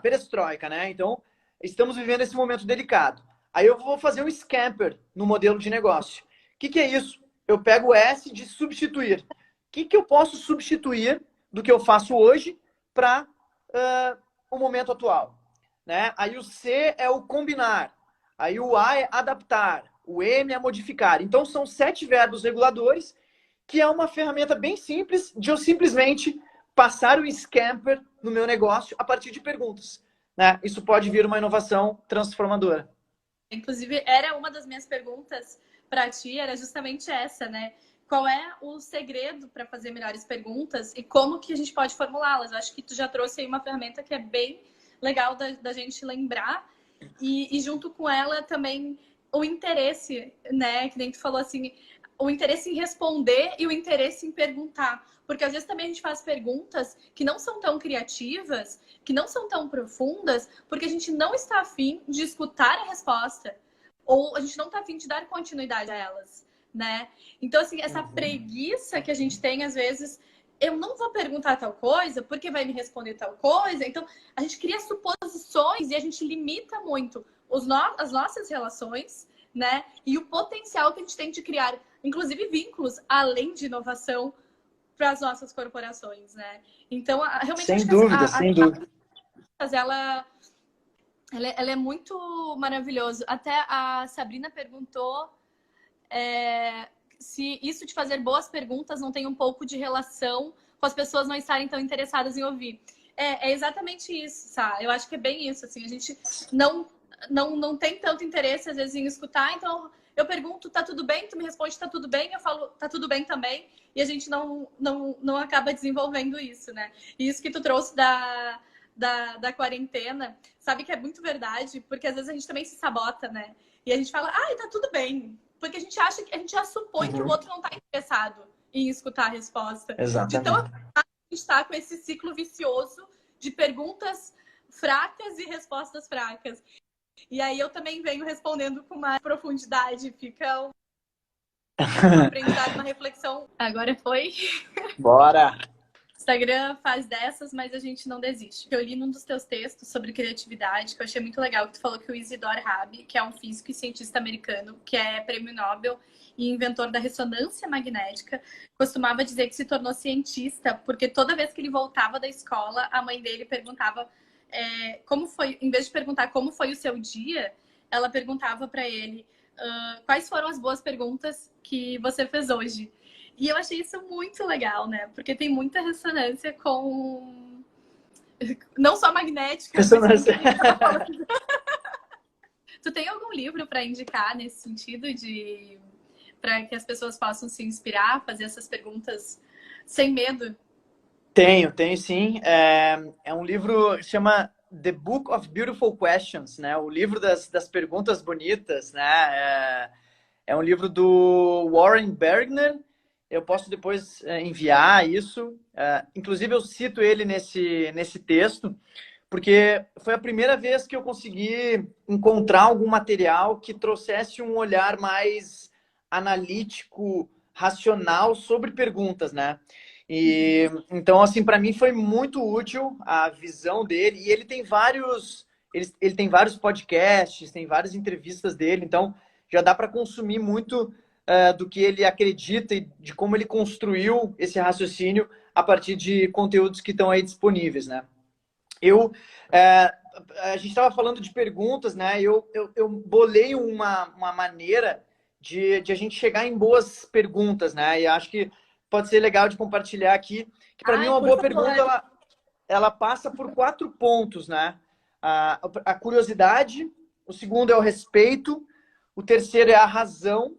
perestroika, né? Então, estamos vivendo esse momento delicado. Aí eu vou fazer um scamper no modelo de negócio. O que é isso? Eu pego o S de substituir. O que eu posso substituir do que eu faço hoje para o momento atual, né? Aí o C é o combinar, aí o A é adaptar, o M é modificar. Então são 7 verbos reguladores, que é uma ferramenta bem simples de eu simplesmente passar o scamper no meu negócio a partir de perguntas, né? Isso pode vir uma inovação transformadora. Inclusive, era uma das minhas perguntas para ti, era justamente essa, né? Qual é o segredo para fazer melhores perguntas e como que a gente pode formulá-las? Eu acho que tu já trouxe aí uma ferramenta que é bem legal da gente lembrar e junto com ela também o interesse, né? Que nem tu falou assim, o interesse em responder e o interesse em perguntar. Porque às vezes também a gente faz perguntas que não são tão criativas, que não são tão profundas, porque a gente não está afim de escutar a resposta. Ou a gente não está afim de dar continuidade a elas, né? Então, assim, essa preguiça que a gente tem, às vezes, eu não vou perguntar tal coisa, porque vai me responder tal coisa. Então, a gente cria suposições e a gente limita muito as nossas relações, né? E o potencial que a gente tem de criar, inclusive, vínculos, além de inovação, para as nossas corporações, né? Então, realmente, sem acho que dúvida, sem dúvida. Ela é muito maravilhosa. Até a Sabrina perguntou se isso de fazer boas perguntas não tem um pouco de relação com as pessoas não estarem tão interessadas em ouvir. É exatamente isso, sabe? Eu acho que é bem isso, assim, a gente não tem tanto interesse, às vezes, em escutar, então eu pergunto, tá tudo bem? Tu me responde, tá tudo bem? Eu falo, tá tudo bem também, e a gente não acaba desenvolvendo isso, né? E isso que tu trouxe da quarentena, sabe que é muito verdade, porque às vezes a gente também se sabota, né? E a gente fala, ai, tá tudo bem. Porque a gente acha que a gente já supõe que o outro não tá interessado em escutar a resposta. Exatamente. Então, a gente está com esse ciclo vicioso de perguntas fracas e respostas fracas. E aí eu também venho respondendo com mais profundidade. Fica um aprendizado, uma reflexão. Agora foi. Bora! Instagram faz dessas, mas a gente não desiste. Eu li num dos teus textos sobre criatividade, que eu achei muito legal, que tu falou que o Isidore Rabi, que é um físico e cientista americano, que é prêmio Nobel e inventor da ressonância magnética, costumava dizer que se tornou cientista porque toda vez que ele voltava da escola, a mãe dele perguntava como foi, em vez de perguntar como foi o seu dia, ela perguntava para ele quais foram as boas perguntas que você fez hoje. E eu achei isso muito legal, né? Porque tem muita ressonância com... Não só magnética. Ressonância. Tu tem algum livro para indicar nesse sentido para que as pessoas possam se inspirar, fazer essas perguntas sem medo? Tenho sim. É um livro que chama The Book of Beautiful Questions, né? O livro das perguntas bonitas, né? É um livro do Warren Bergner. Eu posso depois enviar isso. Inclusive, eu cito ele nesse texto, porque foi a primeira vez que eu consegui encontrar algum material que trouxesse um olhar mais analítico, racional sobre perguntas, né? E então, assim, para mim foi muito útil a visão dele. E ele tem ele tem vários podcasts, tem várias entrevistas dele. Então, já dá para consumir muito do que ele acredita e de como ele construiu esse raciocínio a partir de conteúdos que estão aí disponíveis, né? É, a gente estava falando de perguntas, né? Eu bolei uma maneira de a gente chegar em boas perguntas, né? E acho que pode ser legal de compartilhar aqui, que para mim uma boa pergunta, ela passa por 4 pontos, né? A curiosidade, o segundo é o respeito, o terceiro é a razão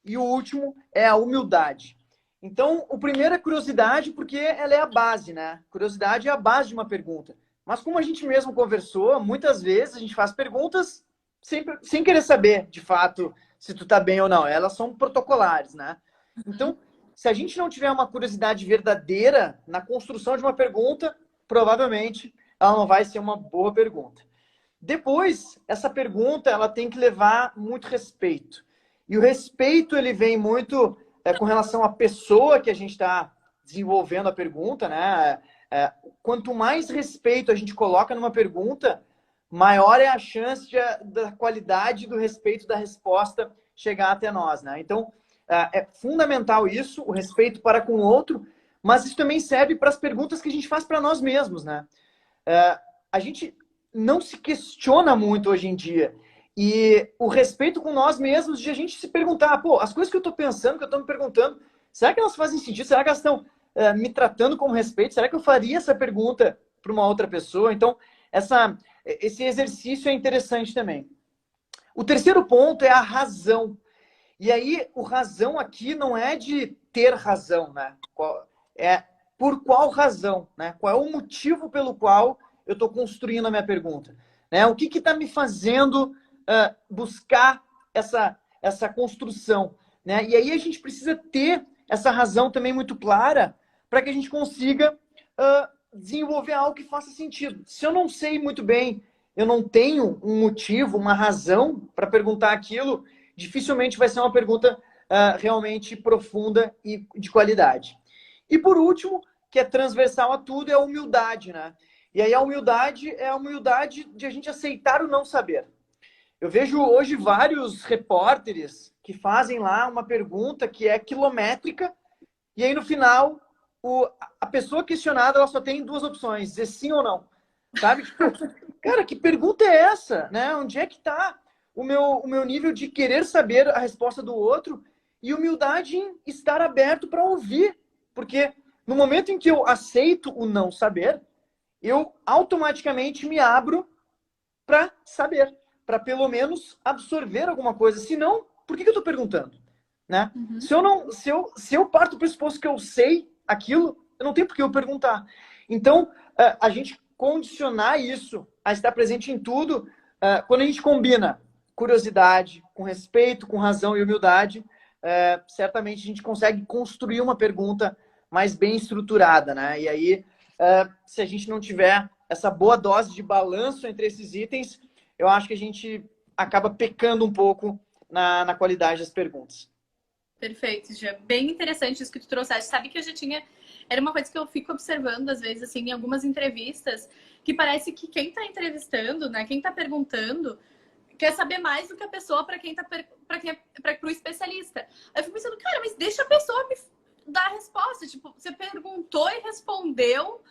e o último é a humildade. Então, o primeiro é curiosidade, porque ela é a base, né? Curiosidade é a base de uma pergunta. Mas como a gente mesmo conversou, muitas vezes a gente faz perguntas sem querer saber, de fato, se tu tá bem ou não. Elas são protocolares, né? Então, se a gente não tiver uma curiosidade verdadeira na construção de uma pergunta, provavelmente ela não vai ser uma boa pergunta. Depois, essa pergunta ela tem que levar muito respeito. E o respeito ele vem muito com relação à pessoa que a gente está desenvolvendo a pergunta, né? Quanto mais respeito a gente coloca numa pergunta, maior é a chance da qualidade do respeito da resposta chegar até nós, né? Então, é fundamental isso, o respeito para com o outro, mas isso também serve para as perguntas que a gente faz para nós mesmos, né? A gente não se questiona muito hoje em dia. E o respeito com nós mesmos de a gente se perguntar, pô, as coisas que eu estou pensando, que eu estou me perguntando, será que elas fazem sentido? Será que elas estão me tratando com respeito? Será que eu faria essa pergunta para uma outra pessoa? Então, esse exercício é interessante também. O terceiro ponto é a razão. E aí, o razão aqui não é de ter razão, né? É por qual razão, né? Qual é o motivo pelo qual eu estou construindo a minha pergunta? Né? O que está me fazendo buscar essa construção? Né? E aí a gente precisa ter essa razão também muito clara para que a gente consiga desenvolver algo que faça sentido. Se eu não sei muito bem, eu não tenho um motivo, uma razão para perguntar aquilo, dificilmente vai ser uma pergunta realmente profunda e de qualidade. E por último, que é transversal a tudo, é a humildade, né? E aí a humildade é a humildade de a gente aceitar o não saber. Eu vejo hoje vários repórteres que fazem lá uma pergunta que é quilométrica e aí no final a pessoa questionada ela só tem 2 opções, dizer sim ou não. Sabe? Tipo, cara, que pergunta é essa? Né? Onde é que está o meu nível de querer saber a resposta do outro e humildade em estar aberto para ouvir? Porque no momento em que eu aceito o não saber, eu automaticamente me abro para saber, para pelo menos absorver alguma coisa. Se não, por que eu estou perguntando? Né? Uhum. Se eu parto do pressuposto que eu sei aquilo, eu não tenho por que eu perguntar. Então, a gente condicionar isso a estar presente em tudo, quando a gente combina curiosidade, com respeito, com razão e humildade, certamente a gente consegue construir uma pergunta mais bem estruturada, né? E aí, se a gente não tiver essa boa dose de balanço entre esses itens, eu acho que a gente acaba pecando um pouco na qualidade das perguntas. Perfeito, já bem interessante isso que tu trouxeste. Sabe que eu já tinha... Era uma coisa que eu fico observando, às vezes, assim, em algumas entrevistas, que parece que quem tá entrevistando, né, quem tá perguntando, quer saber mais do que a pessoa para quem tá para o especialista. Aí eu fico pensando, cara, mas deixa a pessoa me dar a resposta. Tipo, você perguntou e respondeu,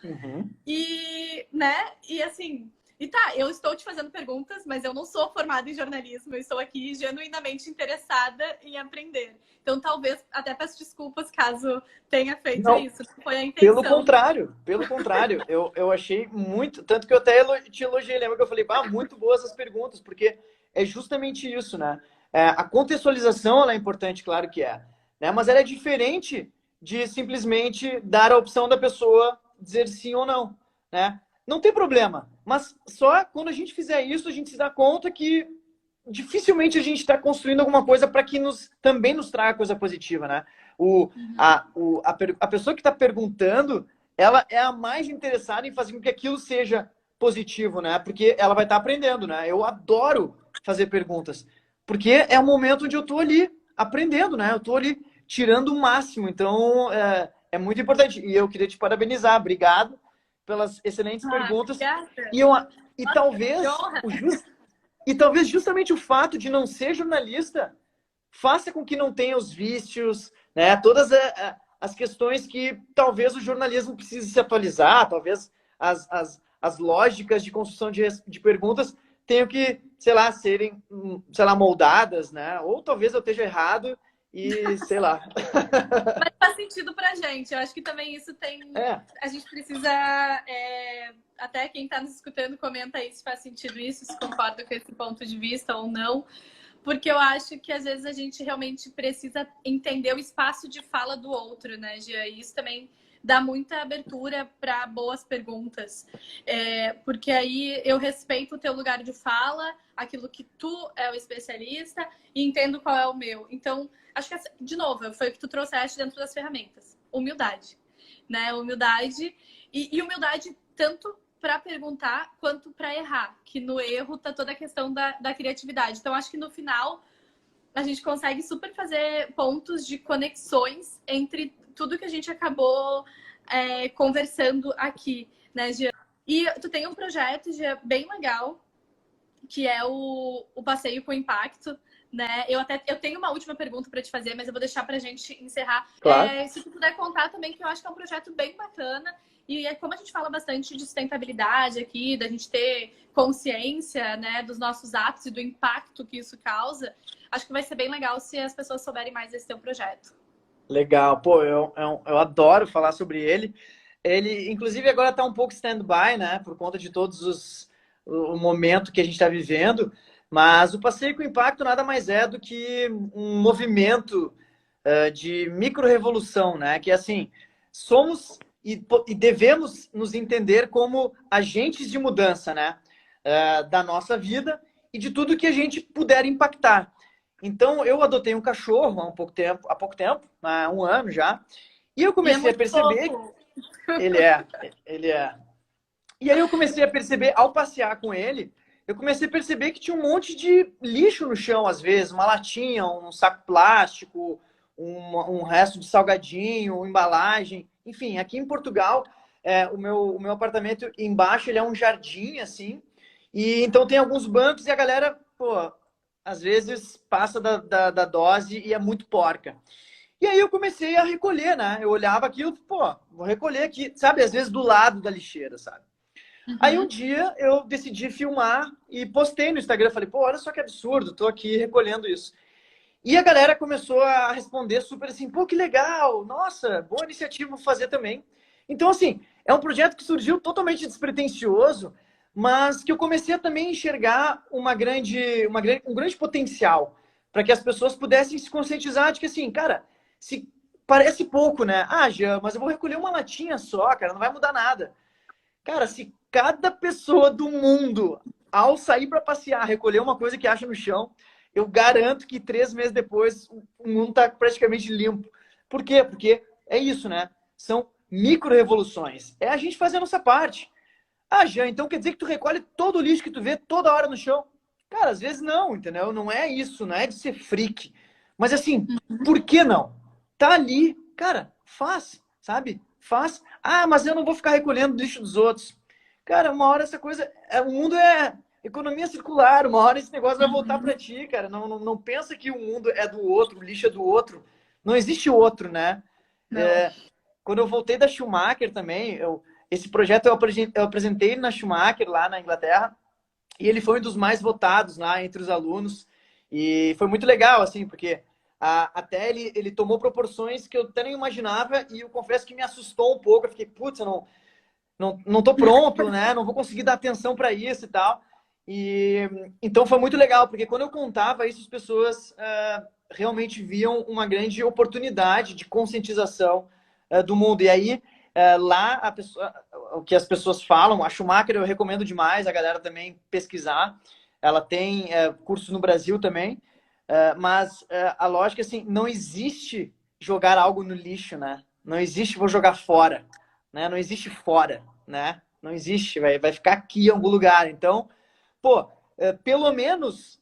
e, né, e assim... E tá, eu estou te fazendo perguntas, mas eu não sou formada em jornalismo, eu estou aqui genuinamente interessada em aprender. Então, talvez, até peço desculpas caso tenha feito isso, não foi a intenção. Pelo contrário, eu achei muito, tanto que eu até te elogiei, lembra que eu falei, muito boas as perguntas, porque é justamente isso, né? A contextualização, ela é importante, claro que é, né? Mas ela é diferente de simplesmente dar a opção da pessoa dizer sim ou não, né? Não tem problema, mas só quando a gente fizer isso, a gente se dá conta que dificilmente a gente está construindo alguma coisa para que também nos traga coisa positiva, né? A pessoa que está perguntando, ela é a mais interessada em fazer com que aquilo seja positivo, né? Porque ela vai estar aprendendo, né? Eu adoro fazer perguntas, porque é o momento onde eu estou ali aprendendo, né? Eu estou ali tirando o máximo, então é muito importante. E eu queria te parabenizar, obrigado pelas excelentes perguntas. Obrigada. E, eu, e Nossa, que talvez honra. e talvez justamente o fato de não ser jornalista faça com que não tenha os vícios, né? Todas as questões que talvez o jornalismo precise se atualizar, talvez as lógicas de construção de perguntas tenham que, sei lá, serem, sei lá, moldadas, né? Ou talvez eu esteja errado e, sei lá. Mas faz sentido pra gente. Eu acho que também isso tem... A gente precisa... Até quem está nos escutando comenta aí se faz sentido isso, se concorda com esse ponto de vista ou não. Porque eu acho que às vezes a gente realmente precisa entender o espaço de fala do outro, né, Gia? E isso também dá muita abertura para boas perguntas. Porque aí eu respeito o teu lugar de fala, aquilo que tu é o especialista, e entendo qual é o meu. Então, acho que, de novo, foi o que tu trouxeste dentro das ferramentas. Humildade, né? Humildade e humildade tanto para perguntar quanto para errar, que no erro tá toda a questão da criatividade. Então, acho que no final a gente consegue super fazer pontos de conexões entre tudo que a gente acabou conversando aqui, né, Gia? E tu tem um projeto, Gia, bem legal, que é o Passeio com Impacto, né? Eu tenho uma última pergunta para te fazer, mas eu vou deixar para a gente encerrar. Claro. Se tu puder contar também, que eu acho que é um projeto bem bacana. E como a gente fala bastante de sustentabilidade aqui, da gente ter consciência, né, dos nossos atos e do impacto que isso causa, acho que vai ser bem legal se as pessoas souberem mais desse teu projeto. Legal. Pô, eu adoro falar sobre ele. Ele, inclusive, agora está um pouco stand-by, né, por conta de o momento que a gente está vivendo. Mas o Passeio com Impacto nada mais é do que um movimento de micro-revolução, né? Que assim, somos e devemos nos entender como agentes de mudança, né? Da nossa vida e de tudo que a gente puder impactar. Então, eu adotei um cachorro há pouco tempo, há um ano já, e eu comecei a perceber... Fofo. Ele é. E aí eu comecei a perceber, ao passear com ele, eu comecei a perceber que tinha um monte de lixo no chão, às vezes, uma latinha, um saco plástico, um resto de salgadinho, embalagem. Enfim, aqui em Portugal, o meu apartamento embaixo ele é um jardim, assim, e então tem alguns bancos e a galera, pô, às vezes passa da dose e é muito porca. E aí eu comecei a recolher, né? Eu olhava aquilo, pô, vou recolher aqui, sabe? Às vezes do lado da lixeira, sabe? Aí um dia eu decidi filmar e postei no Instagram. Falei, pô, olha só que absurdo, tô aqui recolhendo isso. E a galera começou a responder super assim, pô, que legal, nossa, boa iniciativa, vou fazer também. Então, assim, é um projeto que surgiu totalmente despretensioso, mas que eu comecei a também enxergar um grande potencial para que as pessoas pudessem se conscientizar de que, assim, cara, se parece pouco, né? Ah, Jean, mas eu vou recolher uma latinha só, cara, não vai mudar nada. Cara, se cada pessoa do mundo, ao sair para passear, recolher uma coisa que acha no chão, eu garanto que 3 meses depois o mundo está praticamente limpo. Por quê? Porque é isso, né? São micro-revoluções. É a gente fazer a nossa parte. Ah, Jean, então quer dizer que tu recolhe todo o lixo que tu vê toda hora no chão? Cara, às vezes não, entendeu? Não é isso, não é de ser freak. Mas assim, por que não? Tá ali, cara, faz, sabe? Faz. Ah, mas eu não vou ficar recolhendo o lixo dos outros. Cara, uma hora essa coisa... O mundo é economia circular, uma hora esse negócio vai voltar para ti, cara. Não pensa que o mundo é do outro, o lixo é do outro. Não existe outro, né? Quando eu voltei da Schumacher também, esse projeto eu apresentei na Schumacher, lá na Inglaterra, e ele foi um dos mais votados lá entre os alunos. E foi muito legal, assim, porque até ele tomou proporções que eu até não imaginava, e eu confesso que me assustou um pouco. Eu fiquei, putz, eu não tô pronto, né? Não vou conseguir dar atenção para isso e tal. E então foi muito legal, porque quando eu contava isso, as pessoas realmente viam uma grande oportunidade de conscientização do mundo. E aí lá, o que as pessoas falam, a Schumacher eu recomendo demais, a galera também pesquisar. Ela tem cursos no Brasil também, mas a lógica, assim, não existe jogar algo no lixo, né? Não existe vou jogar fora, né? Não existe fora, né? Não existe, vai ficar aqui em algum lugar. Então, pô, pelo menos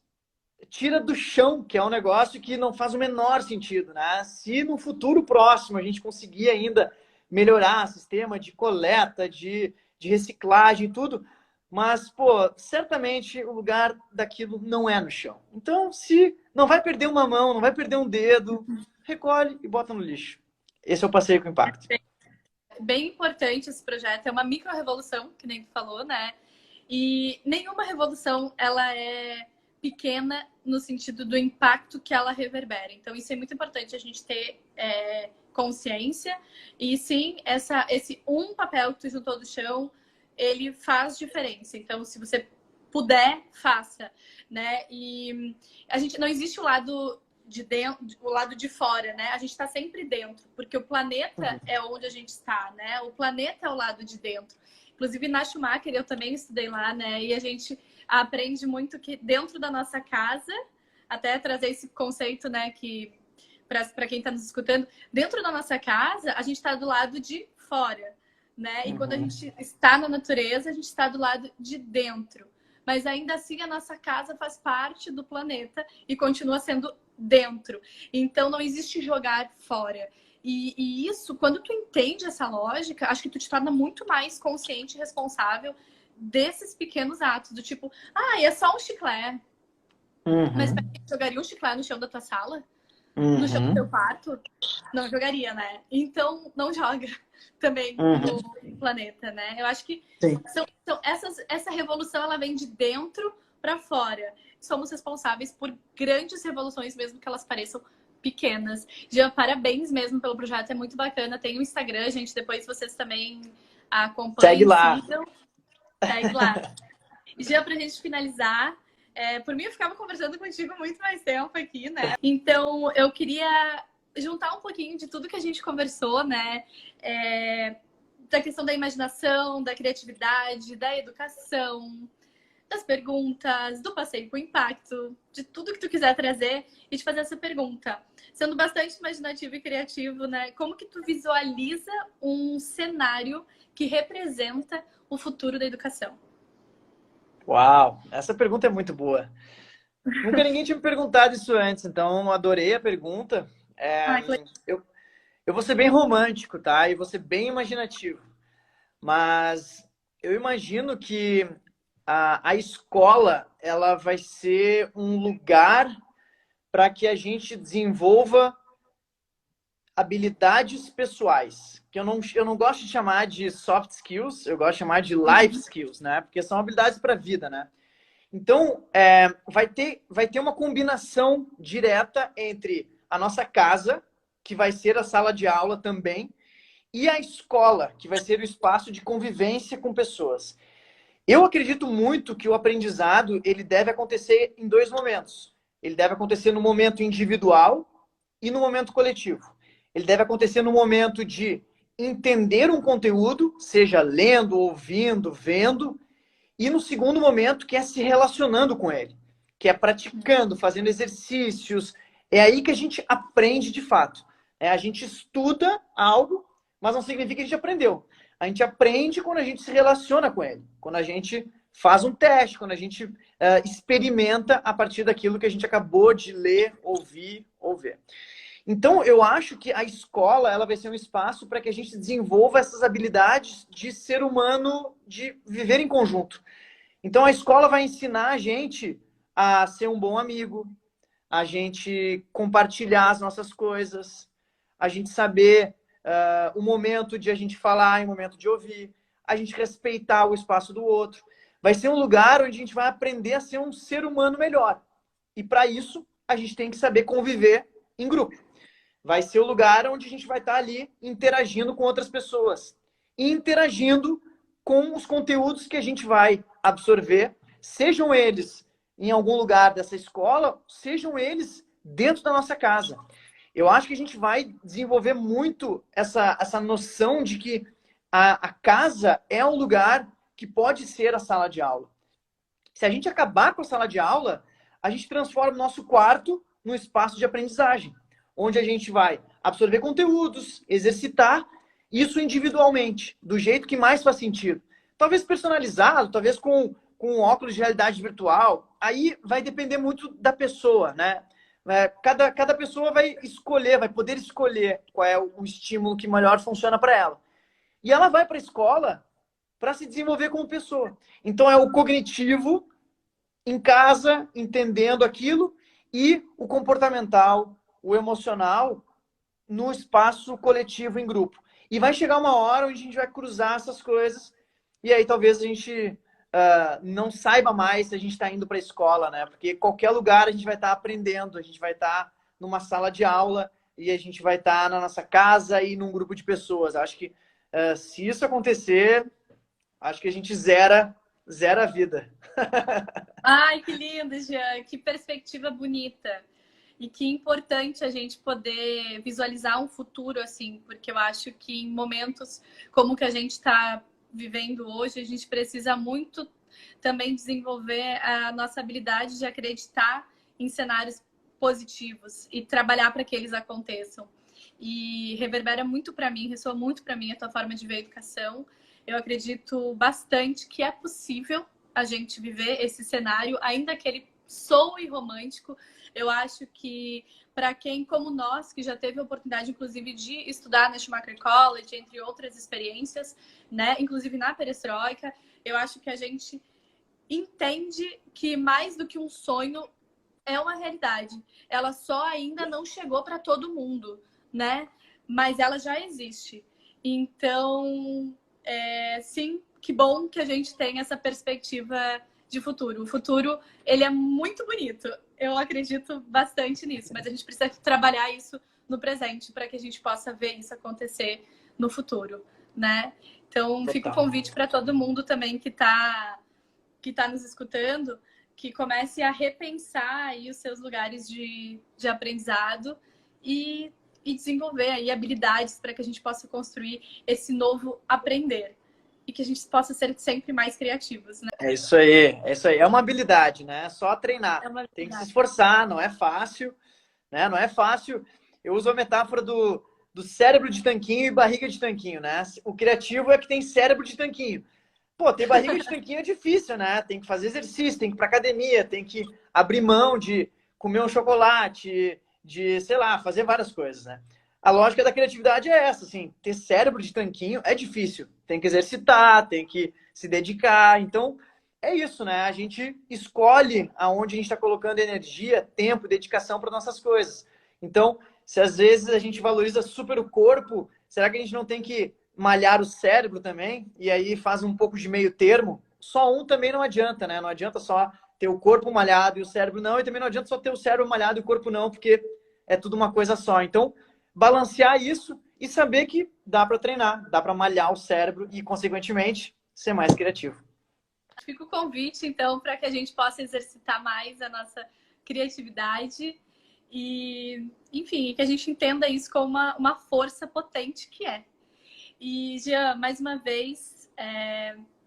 tira do chão, que é um negócio que não faz o menor sentido, né? Se no futuro próximo a gente conseguir ainda melhorar o sistema de coleta, de reciclagem, tudo, mas, pô, certamente o lugar daquilo não é no chão. Então, se não vai perder uma mão, não vai perder um dedo, recolhe e bota no lixo. Esse é o passeio com impacto. Bem importante esse projeto, é uma micro-revolução, que nem tu falou, né? E nenhuma revolução, ela é pequena no sentido do impacto que ela reverbera. Então, isso é muito importante a gente ter consciência. E sim, esse um papel que tu juntou do chão, ele faz diferença. Então, se você puder, faça, né? E a gente não existe o lado de dentro, o lado de fora, né? A gente está sempre dentro, porque o planeta é onde a gente está, né? O planeta é o lado de dentro. Inclusive, na Schumacher, eu também estudei lá, né? E a gente aprende muito que dentro da nossa casa, até trazer esse conceito, né? Que para quem está nos escutando, dentro da nossa casa, a gente está do lado de fora, né? E quando a gente está na natureza, a gente está do lado de dentro. Mas ainda assim, a nossa casa faz parte do planeta e continua sendo dentro. Então, não existe jogar fora. E isso, quando tu entende essa lógica, acho que tu te torna muito mais consciente e responsável desses pequenos atos, do tipo, é só um chiclete. Mas pra que jogaria um chiclete no chão da tua sala? No chão do teu quarto? Não jogaria, né? Então, não joga também no planeta, né? Eu acho que essa revolução, ela vem de dentro para fora. Somos responsáveis por grandes revoluções, mesmo que elas pareçam pequenas. Jean, parabéns mesmo pelo projeto, é muito bacana. Tem o Instagram, gente, depois vocês também acompanhem. Segue lá. Segue lá. Jean, pra gente finalizar, por mim eu ficava conversando contigo muito mais tempo aqui, né? Então, eu queria juntar um pouquinho de tudo que a gente conversou, né? Da questão da imaginação, da criatividade, da educação, das perguntas, do passeio com impacto, de tudo que tu quiser trazer e te fazer essa pergunta. Sendo bastante imaginativo e criativo, né? Como que tu visualiza um cenário que representa o futuro da educação? Uau, essa pergunta é muito boa. Nunca ninguém tinha me perguntado isso antes, então adorei a pergunta. Eu vou ser bem romântico, tá? E vou ser bem imaginativo. Mas eu imagino que a escola ela vai ser um lugar para que a gente desenvolva habilidades pessoais, que eu não gosto de chamar de soft skills, eu gosto de chamar de life skills, né? Porque são habilidades para a vida, né? Então, vai ter uma combinação direta entre a nossa casa, que vai ser a sala de aula também, e a escola, que vai ser o espaço de convivência com pessoas. Eu acredito muito que o aprendizado ele deve acontecer em dois momentos. Ele deve acontecer no momento individual e no momento coletivo. Ele deve acontecer no momento de entender um conteúdo, seja lendo, ouvindo, vendo, e no segundo momento, que é se relacionando com ele, que é praticando, fazendo exercícios. É aí que a gente aprende de fato. A gente estuda algo, mas não significa que a gente aprendeu. A gente aprende quando a gente se relaciona com ele, quando a gente faz um teste, quando a gente experimenta a partir daquilo que a gente acabou de ler, ouvir ou ver. Então, eu acho que a escola ela vai ser um espaço para que a gente desenvolva essas habilidades de ser humano, de viver em conjunto. Então, a escola vai ensinar a gente a ser um bom amigo, a gente compartilhar as nossas coisas, a gente saber o momento de a gente falar e o momento de ouvir, a gente respeitar o espaço do outro. Vai ser um lugar onde a gente vai aprender a ser um ser humano melhor. E para isso, a gente tem que saber conviver em grupo. Vai ser o lugar onde a gente vai estar ali interagindo com outras pessoas. E interagindo com os conteúdos que a gente vai absorver, sejam eles em algum lugar dessa escola, sejam eles dentro da nossa casa. Eu acho que a gente vai desenvolver muito essa noção de que a casa é um lugar que pode ser a sala de aula. Se a gente acabar com a sala de aula, a gente transforma o nosso quarto num espaço de aprendizagem, onde a gente vai absorver conteúdos, exercitar isso individualmente, do jeito que mais faz sentido. Talvez personalizado, talvez com óculos de realidade virtual. Aí vai depender muito da pessoa, né? Cada pessoa vai escolher, vai poder escolher qual é o estímulo que melhor funciona para ela. E ela vai para a escola para se desenvolver como pessoa. Então, é o cognitivo em casa, entendendo aquilo, e o comportamental, o emocional, no espaço coletivo em grupo. E vai chegar uma hora onde a gente vai cruzar essas coisas, e aí talvez a gente não saiba mais se a gente está indo para a escola, né? Porque qualquer lugar a gente vai estar aprendendo, a gente vai estar numa sala de aula, e a gente vai estar na nossa casa e num grupo de pessoas. Acho que se isso acontecer, acho que a gente zera a vida. Ai, que lindo, Jean, que perspectiva bonita. E que importante a gente poder visualizar um futuro assim, porque eu acho que em momentos como o que a gente está vivendo hoje, a gente precisa muito também desenvolver a nossa habilidade de acreditar em cenários positivos e trabalhar para que eles aconteçam. E reverbera muito para mim, ressoa muito para mim a tua forma de ver a educação. Eu acredito bastante que é possível a gente viver esse cenário, ainda que ele soe romântico. Eu acho que para quem, como nós, que já teve a oportunidade, inclusive, de estudar na Schumacher College, entre outras experiências, né, inclusive na Perestroika, eu acho que a gente entende que mais do que um sonho é uma realidade. Ela só ainda não chegou para todo mundo, né? Mas ela já existe. Então, sim, que bom que a gente tem essa perspectiva de futuro. O futuro, ele é muito bonito. Eu acredito bastante nisso, mas a gente precisa trabalhar isso no presente para que a gente possa ver isso acontecer no futuro, né? Então, fica o convite para todo mundo também que tá nos escutando, que comece a repensar aí os seus lugares de aprendizado e desenvolver aí habilidades para que a gente possa construir esse novo aprender. E que a gente possa ser sempre mais criativos, né? É isso aí, é isso aí. É uma habilidade, né? É só treinar. Tem que se esforçar, não é fácil, né? Não é fácil. Eu uso a metáfora do cérebro de tanquinho e barriga de tanquinho, né? O criativo é que tem cérebro de tanquinho. Pô, ter barriga de tanquinho é difícil, né? Tem que fazer exercício, tem que ir pra academia, tem que abrir mão de comer um chocolate, de, sei lá, fazer várias coisas, né? A lógica da criatividade é essa, assim, ter cérebro de tanquinho é difícil. Tem que exercitar, tem que se dedicar. Então, é isso, né? A gente escolhe aonde a gente está colocando energia, tempo, dedicação para nossas coisas. Então, se às vezes a gente valoriza super o corpo, será que a gente não tem que malhar o cérebro também? E aí faz um pouco de meio termo? Só um também não adianta, né? Não adianta só ter o corpo malhado e o cérebro não, e também não adianta só ter o cérebro malhado e o corpo não, porque é tudo uma coisa só. Então, balancear isso e saber que dá para treinar, dá para malhar o cérebro e, consequentemente, ser mais criativo. Fica o convite, então, para que a gente possa exercitar mais a nossa criatividade e, enfim, que a gente entenda isso como uma força potente que é. E, Jean, mais uma vez,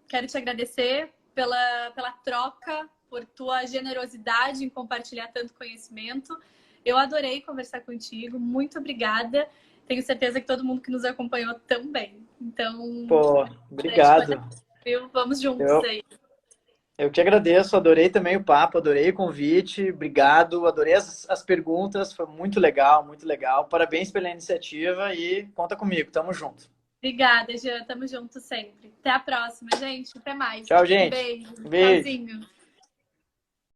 quero te agradecer pela troca, por tua generosidade em compartilhar tanto conhecimento. Eu adorei conversar contigo, muito obrigada. Tenho certeza que todo mundo que nos acompanhou também. Então, pô, obrigado. Vamos juntos aí. Eu que agradeço, adorei também o papo, adorei o convite, obrigado, adorei as perguntas, foi muito legal, muito legal. Parabéns pela iniciativa e conta comigo, tamo junto. Obrigada, Jean, tamo junto sempre. Até a próxima, gente, até mais. Tchau, gente. Beijo. Beijo. Tchauzinho.